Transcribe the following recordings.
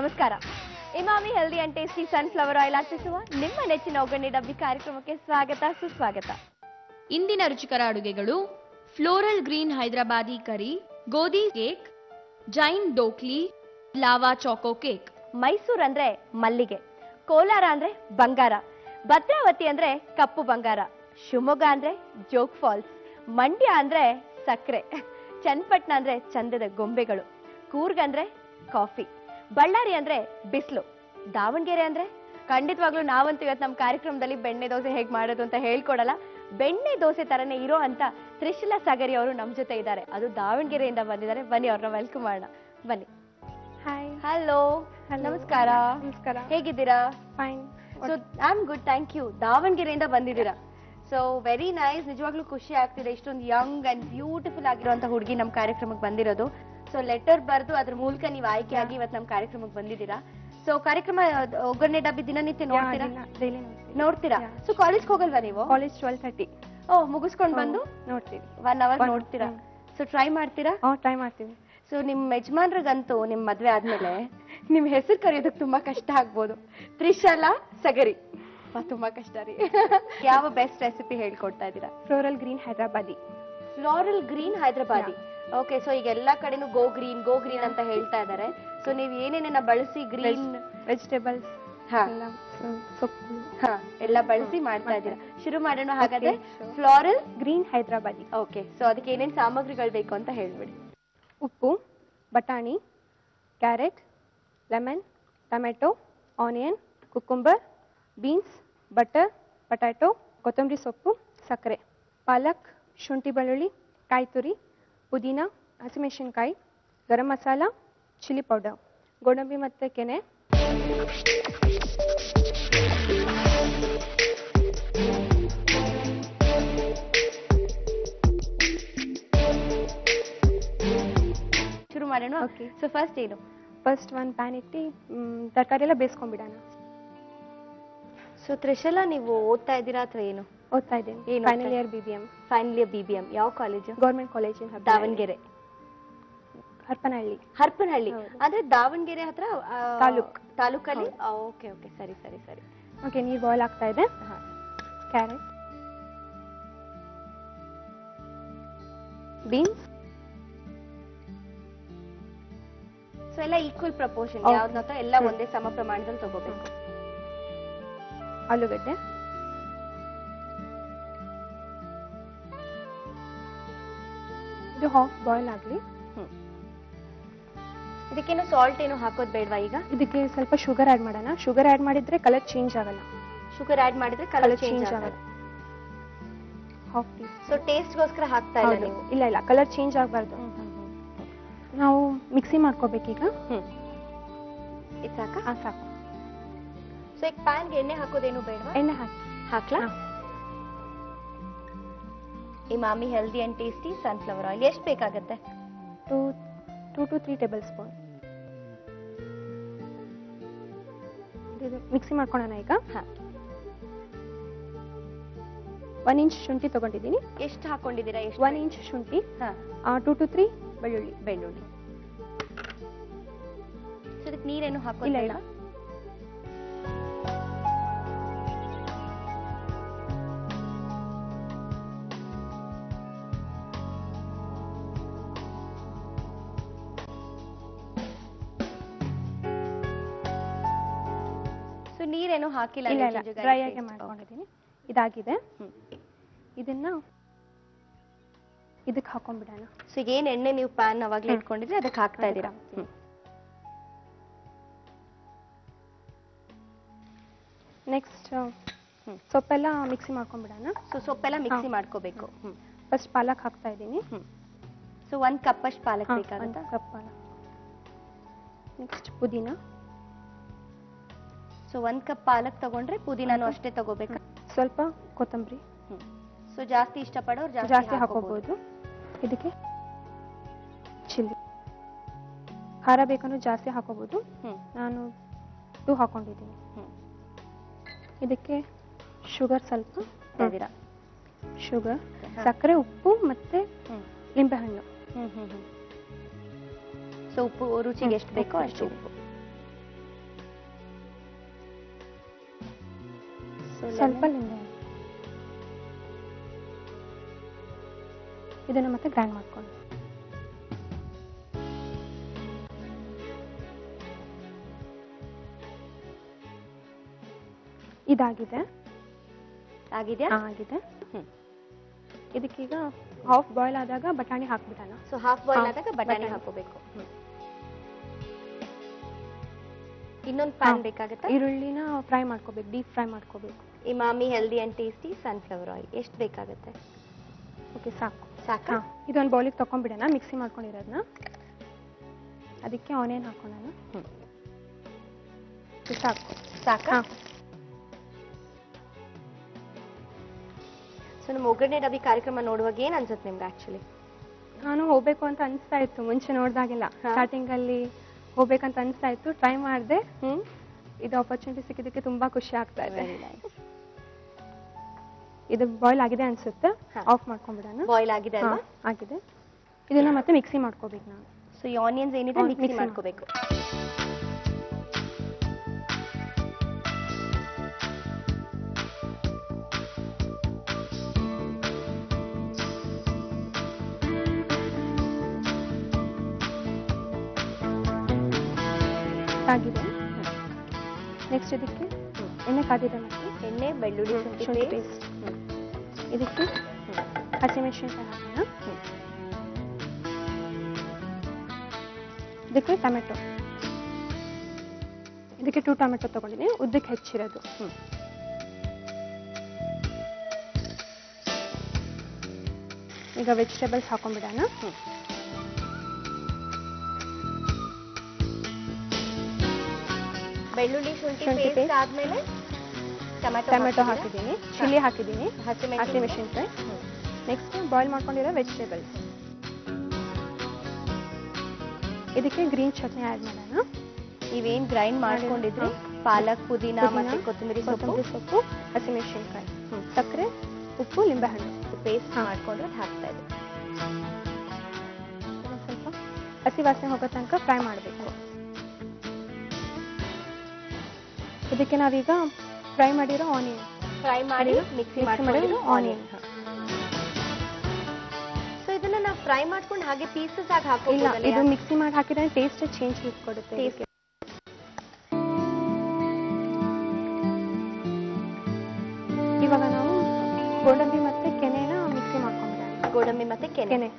ನಮಸ್ಕಾರ. Emami healthy and tasty sunflower oil ಅರ್ಪಿಸುವ ನಿಮ್ಮ ನೆಚ್ಚಿನ ಒಗ್ಗರಣೆ ಡಬ್ಬಿ ಕಾರ್ಯಕ್ರಮಕ್ಕೆ ಸ್ವಾಗತ ಸುಸ್ವಾಗತ. ಇಂದಿನ ರುಚಿಕರ ಅಡುಗೆಗಳು ಫ್ಲೋರಲ್ ಗ್ರೀನ್ ಹೈದರಾಬಾದಿ ಕರಿ, ಗೋಧಿ cake, Jain dhokli, lava choco cake. Mysuru ಅಂದ್ರೆ ಮಲ್ಲಿಗೆ, ಕೋಲಾರ ಅಂದ್ರೆ ಬಂಗಾರ, ಭದ್ರಾವತಿ ಅಂದ್ರೆ ಕಪ್ಪು ಬಂಗಾರ, ಶಿವಮೊಗ್ಗ ಅಂದ್ರೆ ಜೋಗ್ ಫಾಲ್ಸ್, ಮಂಡ್ಯ ಅಂದ್ರೆ ಸಕ್ಕರೆ, ಚನ್ನಪಟ್ಟಣ ಅಂದ್ರೆ ಚಂದದ ಗೊಂಬೆಗಳು, ಕೂರ್ಗ್ ಅಂದ್ರೆ ಕಾಫಿ, ಬಳ್ಳಾರಿ ಅಂದ್ರೆ ಬಿಸಿಲು, ದಾವಣಗೆರೆ ಅಂದ್ರೆ ಖಂಡಿತವಾಗ್ಲೂ ನಾವಂತೂ ಇವತ್ತು ನಮ್ಮ ಕಾರ್ಯಕ್ರಮದಲ್ಲಿ ಬೆಣ್ಣೆ ದೋಸೆ ಹೇಗೆ ಮಾಡೋದು ಅಂತ ಹೇಳ್ಕೊಡಲ್ಲ. ಬೆಣ್ಣೆ ದೋಸೆ ತರನೇ ಇರೋ ಅಂತ ತ್ರಿಶಲಾ ಸಗರಿ ಅವರು ನಮ್ಮ ಜೊತೆ ಇದ್ದಾರೆ. ಅದು ದಾವಣಗೆರೆಯಿಂದ ಬಂದಿದ್ದಾರೆ. ಬನ್ನಿ ಅವ್ರನ್ನ ವೆಲ್ಕಮ್ ಮಾಡೋಣ. ಬನ್ನಿ. ಹಾಯ್. ಹಲೋ, ನಮಸ್ಕಾರ. ನಮಸ್ಕಾರ. ಹೇಗಿದ್ದೀರಾ? Fine. So I am good, thank you. ದಾವಣಗೆರೆಯಿಂದ ಬಂದಿದ್ದೀರಾ. So very nice. ನಿಜವಾಗ್ಲೂ ಖುಷಿ ಆಗ್ತಿದೆ ಇಷ್ಟೊಂದು ಯಂಗ್ ಅಂಡ್ ಬ್ಯೂಟಿಫುಲ್ ಆಗಿರುವಂತ ಹುಡುಗಿ ನಮ್ಮ ಕಾರ್ಯಕ್ರಮಕ್ಕೆ ಬಂದಿರೋದು. ಸೊ ಲೆಟರ್ ಬರೆದು ಅದ್ರ ಮೂಲಕ ನೀವು ಆಯ್ಕೆಯಾಗಿ ಇವತ್ತು ನಮ್ಮ ಕಾರ್ಯಕ್ರಮಕ್ಕೆ ಬಂದಿದ್ದೀರಾ. ಸೊ ಕಾರ್ಯಕ್ರಮ ಒಗ್ಗರಣೆ ಡಬ್ಬಿ ದಿನನಿತ್ಯ ನೋಡ್ತೀರಾ? ನೋಡ್ತೀರಾ? ಸೊ ಕಾಲೇಜ್ ಹೋಗಲ್ವಾ ನೀವು? ಕಾಲೇಜ್ 12:30. ಓ, ಮುಗಿಸ್ಕೊಂಡು ಬಂದು ನೋಡ್ತೀವಿ. 1 ಅವರ್ ನೋಡ್ತೀರಾ? ಸೊ ಟ್ರೈ ಮಾಡ್ತೀರಾ? ಟ್ರೈ ಮಾಡ್ತೀವಿ. ಸೊ ನಿಮ್ ಯಜಮಾನ್ರಿಗಂತೂ ನಿಮ್ ಮದ್ವೆ ಆದ್ಮೇಲೆ ನಿಮ್ ಹೆಸರು ಕರೆಯೋದಕ್ಕೆ ತುಂಬಾ ಕಷ್ಟ ಆಗ್ಬೋದು. ತ್ರಿಶಲಾ ಸಗರಿ ತುಂಬಾ ಕಷ್ಟ ರೀ. ಯಾವ ಬೆಸ್ಟ್ ರೆಸಿಪಿ ಹೇಳ್ಕೊಡ್ತಾ ಇದ್ದೀರಾ? Floral green Hyderabadi. Floral green Hyderabadi. Okay. So ಈಗ ಎಲ್ಲಾ ಕಡೆನೂ ಗೋ ಗ್ರೀನ್ ಅಂತ ಹೇಳ್ತಾ ಇದಾರೆ. ಸೊ ನೀವು ಏನೇನ ಬಳಸಿ ಗ್ರೀನ್ ವೆಜಿಟೇಬಲ್ಸ್ ಸೊಪ್ಪು ಎಲ್ಲ ಬಳಸಿ ಮಾಡ್ತಾ ಇದ್ದೀರಾ. ಶುರು ಮಾಡೋಣ ಹಾಗಾದ್ರೆ. Floral green Hyderabadi. Okay. So ಅದಕ್ಕೆ ಏನೇನ್ ಸಾಮಗ್ರಿಗಳು ಬೇಕು ಅಂತ ಹೇಳ್ಬಿಡಿ. ಉಪ್ಪು, ಬಟಾಣಿ, carrot, lemon, tomato, onion, cucumber, beans, butter, potato, ಕೊತ್ತಂಬರಿ ಸೊಪ್ಪು, ಸಕ್ಕರೆ, ಪಾಲಕ್, ಶುಂಠಿ ಬೆಳ್ಳುಳ್ಳಿ, ಕಾಯಿ ತುರಿ, ಪುದೀನ, ಹಸಿಮೆಣಸಿನಕಾಯಿ, ಗರಂ ಮಸಾಲ, ಚಿಲ್ಲಿ ಪೌಡರ್, ಗೋಡಂಬಿ ಮತ್ತು ಕೆನೆ. ಶುರು ಮಾಡೋಣ. ಓಕೆ. ಸೊ ಫಸ್ಟ್ ಏನು? ಫಸ್ಟ್ ಒಂದು ಪ್ಯಾನ್ ಇಟ್ಟು ತರಕಾರಿ ಎಲ್ಲ ಬೇಯಿಸ್ಕೊಂಡ್ಬಿಡೋಣ. ಸೊ ತ್ರಿಶಲಾ, ನೀವು ಓದ್ತಾ ಇದ್ದೀರಾ ಅಥವಾ ಏನು? ಓದ್ತಾ ಇದ್ದೇನೆ. ಏನು? Final year BBM. Final year BBM. ಯಾವ ಕಾಲೇಜು? ಗೌರ್ಮೆಂಟ್ ಕಾಲೇಜ್ ಇನ್ ದಾವಣಗೆರೆ. ಹರಪನಹಳ್ಳಿ. ಹರಪನಹಳ್ಳಿ ಅಂದ್ರೆ ದಾವಣಗೆರೆ ಹತ್ರ ತಾಲೂಕಲ್ಲಿ. ಓಕೆ ಓಕೆ, ಸರಿ ಸರಿ ಸರಿ. ಓಕೆ. ನೀರು ಬಾಯ್ಲ್ ಆಗ್ತಾ ಇದೆ. Carrot, beans. ಸೊ ಎಲ್ಲ ಈಕ್ವಲ್ ಪ್ರಪೋರ್ಷನ್, ಯಾವ್ದನ್ನ ಎಲ್ಲ ಒಂದೇ ಸಮ ಪ್ರಮಾಣದಲ್ಲಿ ತಗೋಬೇಕು. ಆಲೂಗಡ್ಡೆ, ಇದು ಹಾಫ್ ಬಾಯ್ಲ್ ಆಗಲಿ. ಇದಕ್ಕೇನು ಸಾಲ್ಟ್ ಏನು ಹಾಕೋದು ಬೇಡವಾ? ಈಗ ಇದಕ್ಕೆ ಸ್ವಲ್ಪ ಶುಗರ್ ಆಡ್ ಮಾಡೋಣ. ಶುಗರ್ ಆಡ್ ಮಾಡಿದ್ರೆ ಕಲರ್ ಚೇಂಜ್ ಆಗಲ್ಲ. ಶುಗರ್ ಆಡ್ ಮಾಡಿದ್ರೆ ಕಲರ್ ಚೇಂಜ್ ಆಗಲ್ಲ. Half tea. ಸೊ ಟೇಸ್ಟ್ ಗೋಸ್ಕರ ಹಾಕ್ತಾ ಇಲ್ಲ ನೀವು? ಇಲ್ಲ ಇಲ್ಲ, ಕಲರ್ ಚೇಂಜ್ ಆಗಬಾರ್ದು. ನಾವು ಮಿಕ್ಸಿ ಮಾಡ್ಕೋಬೇಕೀಗ. ಇದು ಸಾಕಾ? ಸಾಕು. ಸೊ ಈಗ ಪ್ಯಾನ್ಗೆ ಎಣ್ಣೆ ಹಾಕೋದೇನು ಬೇಡವಾ? ಎಣ್ಣೆ ಹಾಕ್ಲಾ? Emami healthy and tasty sunflower oil ಎಷ್ಟು ಬೇಕಾಗುತ್ತೆ? 2 to 3 ಟೇಬಲ್ ಸ್ಪೂನ್. ಮಿಕ್ಸಿ ಮಾಡ್ಕೊಳ್ಳೋಣ ಈಗ. 1 ಇಂಚ್ ಶುಂಠಿ ತಗೊಂಡಿದ್ದೀನಿ. ಎಷ್ಟು ಹಾಕೊಂಡಿದ್ದೀರಾ? 1 ಇಂಚ್ ಶುಂಠಿ, 2 to 3 ಬೆಳ್ಳುಳ್ಳಿ. ಸೊ ಇದಕ್ಕೆ ನೀರೇನು ಹಾಕೋದಿಲ್ಲ? ನೀರೇನು ಹಾಕಿಲ್ಲ? ಡ್ರೈ ಆಗಿ ಮಾಡ್ಕೊಂಡಿದ್ದೀನಿ. ಇದಾಗಿದೆ. ಇದನ್ನ ಇದಕ್ಕೆ ಹಾಕೊಂಡ್ಬಿಡೋಣ. ಸೊ ಈಗ ಏನ್ ಎಣ್ಣೆ ನೀವು ಪ್ಯಾನ್ ಅವಾಗಲೇ ಇಟ್ಕೊಂಡಿದ್ರೆ ಅದಕ್ಕೆ ಹಾಕ್ತಾ ಇದ್ದೀರಾ? ನೆಕ್ಸ್ಟ್ ಸೊಪ್ಪೆಲ್ಲ ಮಿಕ್ಸಿ ಮಾಡ್ಕೊಂಡ್ಬಿಡೋಣ. ಸೊ ಸೊಪ್ಪೆಲ್ಲ ಮಿಕ್ಸಿ ಮಾಡ್ಕೋಬೇಕು. ಫಸ್ಟ್ ಪಾಲಕ್ ಹಾಕ್ತಾ ಇದ್ದೀನಿ. ಸೊ 1 ಕಪ್ ಅಷ್ಟು ಪಾಲಕ್ ಬೇಕಾಗುತ್ತೆ. ಕಪ್ ಪಾಲಕ್. ನೆಕ್ಸ್ಟ್ ಪುದೀನ. ಸೊ 1 ಕಪ್ ಪಾಲಕ್ ತಗೊಂಡ್ರೆ ಪುದೀನಾನು ಅಷ್ಟೇ ತಗೋಬೇಕು. ಸ್ವಲ್ಪ ಕೊತ್ತಂಬರಿ. ಸೊ ಜಾಸ್ತಿ ಇಷ್ಟಪಡೋರು ಜಾಸ್ತಿ ಹಾಕೋಬಹುದು. ಇದಕ್ಕೆ ಚಿಲ್ಲಿ, ಖಾರ ಬೇಕಂದ್ರೆ ಜಾಸ್ತಿ ಹಾಕೋಬಹುದು. ನಾನು 2 ಹಾಕೊಂಡಿದ್ದೀನಿ. ಇದಕ್ಕೆ ಶುಗರ್ ಸ್ವಲ್ಪ ಶುಗರ್, ಸಕ್ಕರೆ, ಉಪ್ಪು ಮತ್ತೆ ಲಿಂಬೆಹಣ್ಣು. ಸೊ ಉಪ್ಪು ರುಚಿಗೆ ಎಷ್ಟು ಬೇಕೋ ಅಷ್ಟು ಉಪ್ಪು. ಸ್ವಲ್ಪ ಲಿಂಬೆ ಇದನ್ನ ಮತ್ತೆ ಗ್ರೈಂಡ್ ಮಾಡ್ಕೊಳ್ಳಿ. ಇದಾಗಿದೆ. ಆಗಿದೆಯಾ? ಆಗಿದೆ. ಇದಕ್ಕೀಗ ಹಾಫ್ ಬಾಯ್ಲ್ ಆದಾಗ ಬಟಾಣಿ ಹಾಕ್ಬಿಡೋಣ. ಸೊ ಹಾಫ್ ಬಾಯ್ಲ್ ಆದಾಗ ಬಟಾಣಿ ಹಾಕೋಬೇಕು. ಇನ್ನೊಂದು ಪ್ಯಾನ್ ಬೇಕಾಗುತ್ತೆ. ಈರುಳ್ಳಿನ ಫ್ರೈ ಮಾಡ್ಕೋಬೇಕು, ಡೀಪ್ ಫ್ರೈ ಮಾಡ್ಕೋಬೇಕು. Emami healthy and tasty sunflower oil ಎಷ್ಟು ಬೇಕಾಗುತ್ತೆ? ಓಕೆ, ಸಾಕು. ಸಾಕಾ? ಇದೊಂದು ಬೌಲಿಗೆ ತಗೊಂಡ್ಬಿಡೋಣ, ಮಿಕ್ಸಿ ಮಾಡ್ಕೊಂಡಿರೋದನ್ನ. ಅದಕ್ಕೆ ಆನಿಯನ್ ಹಾಕೋಣ. ಸಾಕು. ಸಾಕಾ? ಸೊ ನಮ್ಮ ಒಗ್ಗರಣೆ ಡಬ್ಬಿ ಕಾರ್ಯಕ್ರಮ ನೋಡುವಾಗ ಏನ್ ಅನ್ಸುತ್ತೆ ನಿಮ್ಗೆ ಆಕ್ಚುಲಿ? ನಾನು ಹೋಗ್ಬೇಕು ಅಂತ ಅನಿಸ್ತಾ ಇತ್ತು ಮುಂಚೆ ನೋಡಿದಾಗೆಲ್ಲ. ಸ್ಟಾರ್ಟಿಂಗ್ ಅಲ್ಲಿ ಹೋಗ್ಬೇಕಂತ ಅನಿಸ್ತಾ ಇತ್ತು, ಟ್ರೈ ಮಾಡಿದೆ. ಇದು ಆಪರ್ಚುನಿಟಿ ಸಿಕ್ಕಿದ್ದಕ್ಕೆ ತುಂಬಾ ಖುಷಿ ಆಗ್ತಾ ಇದೆ. ಇದು ಬಾಯ್ಲ್ ಆಗಿದೆ ಅನ್ಸುತ್ತೆ, ಆಫ್ ಮಾಡ್ಕೊಂಡ್ಬಿಡೋಣ. ಬಾಯ್ಲ್ ಆಗಿದೆ ಅಲ್ವಾ? ಆಗಿದೆ. ಇದನ್ನ ಮತ್ತೆ ಮಿಕ್ಸಿ ಮಾಡ್ಕೋಬೇಕು ನಾವು. ಸೊ ಈ ಆನಿಯನ್ಸ್ ಏನಿದೆ ಮಿಕ್ಸಿ ಮಾಡ್ಕೋಬೇಕು. ಆಗಿದೆ. ನೆಕ್ಸ್ಟ್ ಇದಕ್ಕೆ ಎಣ್ಣೆ ಕಾದಿದೆ, ಮತ್ತೆ ಎಣ್ಣೆ, ಬೆಳ್ಳುಳ್ಳಿ, ಶುಂಠಿ ಪೇಸ್ಟ್. ಇದಕ್ಕೆ ಹಸಿಮೆಣಸಿನಕಾಯಿ ಹಾಕೋಣ. ಇದಕ್ಕೆ ಟೊಮೆಟೊ. ಇದಕ್ಕೆ 2 ಟೊಮೆಟೊ ತಗೊಂಡಿದ್ದೀನಿ, ಉದ್ದಕ್ಕೆ ಹೆಚ್ಚಿರೋದು. ಈಗ ವೆಜಿಟೇಬಲ್ಸ್ ಹಾಕೊಂಡ್ಬಿಡೋಣ. ಬೆಳ್ಳುಳ್ಳಿ, ಶುಂಠಿ ಪೇಸ್ಟ್ ಆದ್ಮೇಲೆ ಟೊಮೆಟೊ ಹಾಕಿದ್ದೀನಿ, ಚಿಲ್ಲಿ ಹಾಕಿದ್ದೀನಿ, ಹಸಿಮೆಣಸಿನಕಾಯಿ. ನೆಕ್ಸ್ಟ್ ಬಾಯ್ಲ್ ಮಾಡ್ಕೊಂಡಿರೋ ವೆಜಿಟೇಬಲ್ಸ್. ಇದಕ್ಕೆ ಗ್ರೀನ್ ಚಟ್ನಿ ಆ್ಯಡ್ ಮಾಡೋಣ. ನೀವೇನ್ ಗ್ರೈಂಡ್ ಮಾಡ್ಕೊಂಡಿದ್ರಿ, ಪಾಲಕ್, ಪುದೀನ ಮತ್ತೆ ಕೊತ್ತಂಬರಿ ಸೊಪ್ಪು, ಹಸಿಮೆಣಸಿನಕಾಯಿ, ಸಕ್ಕರೆ, ಉಪ್ಪು, ನಿಂಬೆಹಣ್ಣು ಪೇಸ್ಟ್ ಮಾಡ್ಕೊಂಡು ಹಾಕ್ತಾ ಇದೆ. ಸ್ವಲ್ಪ ಹಸಿ ವಾಸನೆ ಹೋಗೋ ತನಕ ಫ್ರೈ ಮಾಡಬೇಕು. ಇದಕ್ಕೆ ನಾವೀಗ ಫ್ರೈ ಮಾಡಿರೋ ಆನಿಯನ್, ಫ್ರೈ ಮಾಡಿ ಮಿಕ್ಸಿ ಮಾಡಿರೋ ಆನಿಯನ್. ಸೊ ಇದನ್ನ ನಾವು ಫ್ರೈ ಮಾಡ್ಕೊಂಡು ಹಾಗೆ ಪೀಸಸ್ ಆಗಿ ಹಾಕೋಲ್ಲ, ಇದು ಮಿಕ್ಸಿ ಮಾಡಿ ಹಾಕಿದ್ರೆ ಟೇಸ್ಟ್ ಚೇಂಜ್ ಕೊಡುತ್ತೆ. ಇವಾಗ ನಾವು ಗೋಡಂಬಿ ಮತ್ತೆ ಕೆನೆನ ಮಿಕ್ಸಿ ಮಾಡ್ಕೊಂಡ್ಬಿಡೋಣ. ಗೋಡಂಬಿ ಮತ್ತೆ ಕೆನೆ.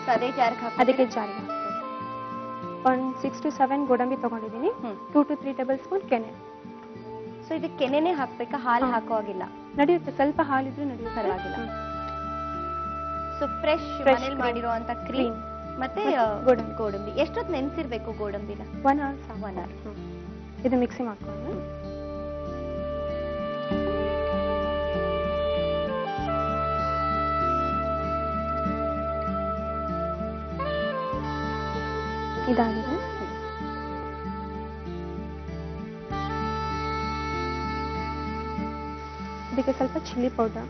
ಸೊ ಅದೇ ಜಾರ್ಗೆ ಹಾಕಿ, ಅದಕ್ಕೆ ಜಾರಿಗೆ ಹಾಕ್ಬೇಕು. ಒಂದು 6 to 7 ಗೋಡಂಬಿ ತಗೊಂಡಿದ್ದೀನಿ, 2 to 3 ಟೇಬಲ್ ಸ್ಪೂನ್ ಕೆನೆ. ಸೊ ಇದಕ್ಕೆ ಕೆನೆನೇ ಹಾಕ್ಬೇಕಾ, ಹಾಲು ಹಾಕೋ ಆಗಿಲ್ಲ? ನಡೆಯುತ್ತೆ, ಸ್ವಲ್ಪ ಹಾಲಿದ್ರೆ ನಡೆಯುತ್ತೆ, ಪರವಾಗಿಲ್ಲ. ಸೊ ಫ್ರೆಶ್ ಮನೇಲಿ ಮಾಡಿರುವಂತ ಕ್ರೀಮ್ ಮತ್ತೆ ಗೋಡಂಬಿ. ಎಷ್ಟೊತ್ತು ನೆನೆಸಿರ್ಬೇಕು ಗೋಡಂಬಿನ? 1 hour. 1 hour. ಇದು ಮಿಕ್ಸಿ ಮಾಡ್ಕೊಂಡು ಇದಾಗಿದೆ. ಇದಕ್ಕೆ ಸ್ವಲ್ಪ ಚಿಲ್ಲಿ ಪೌಡರ್,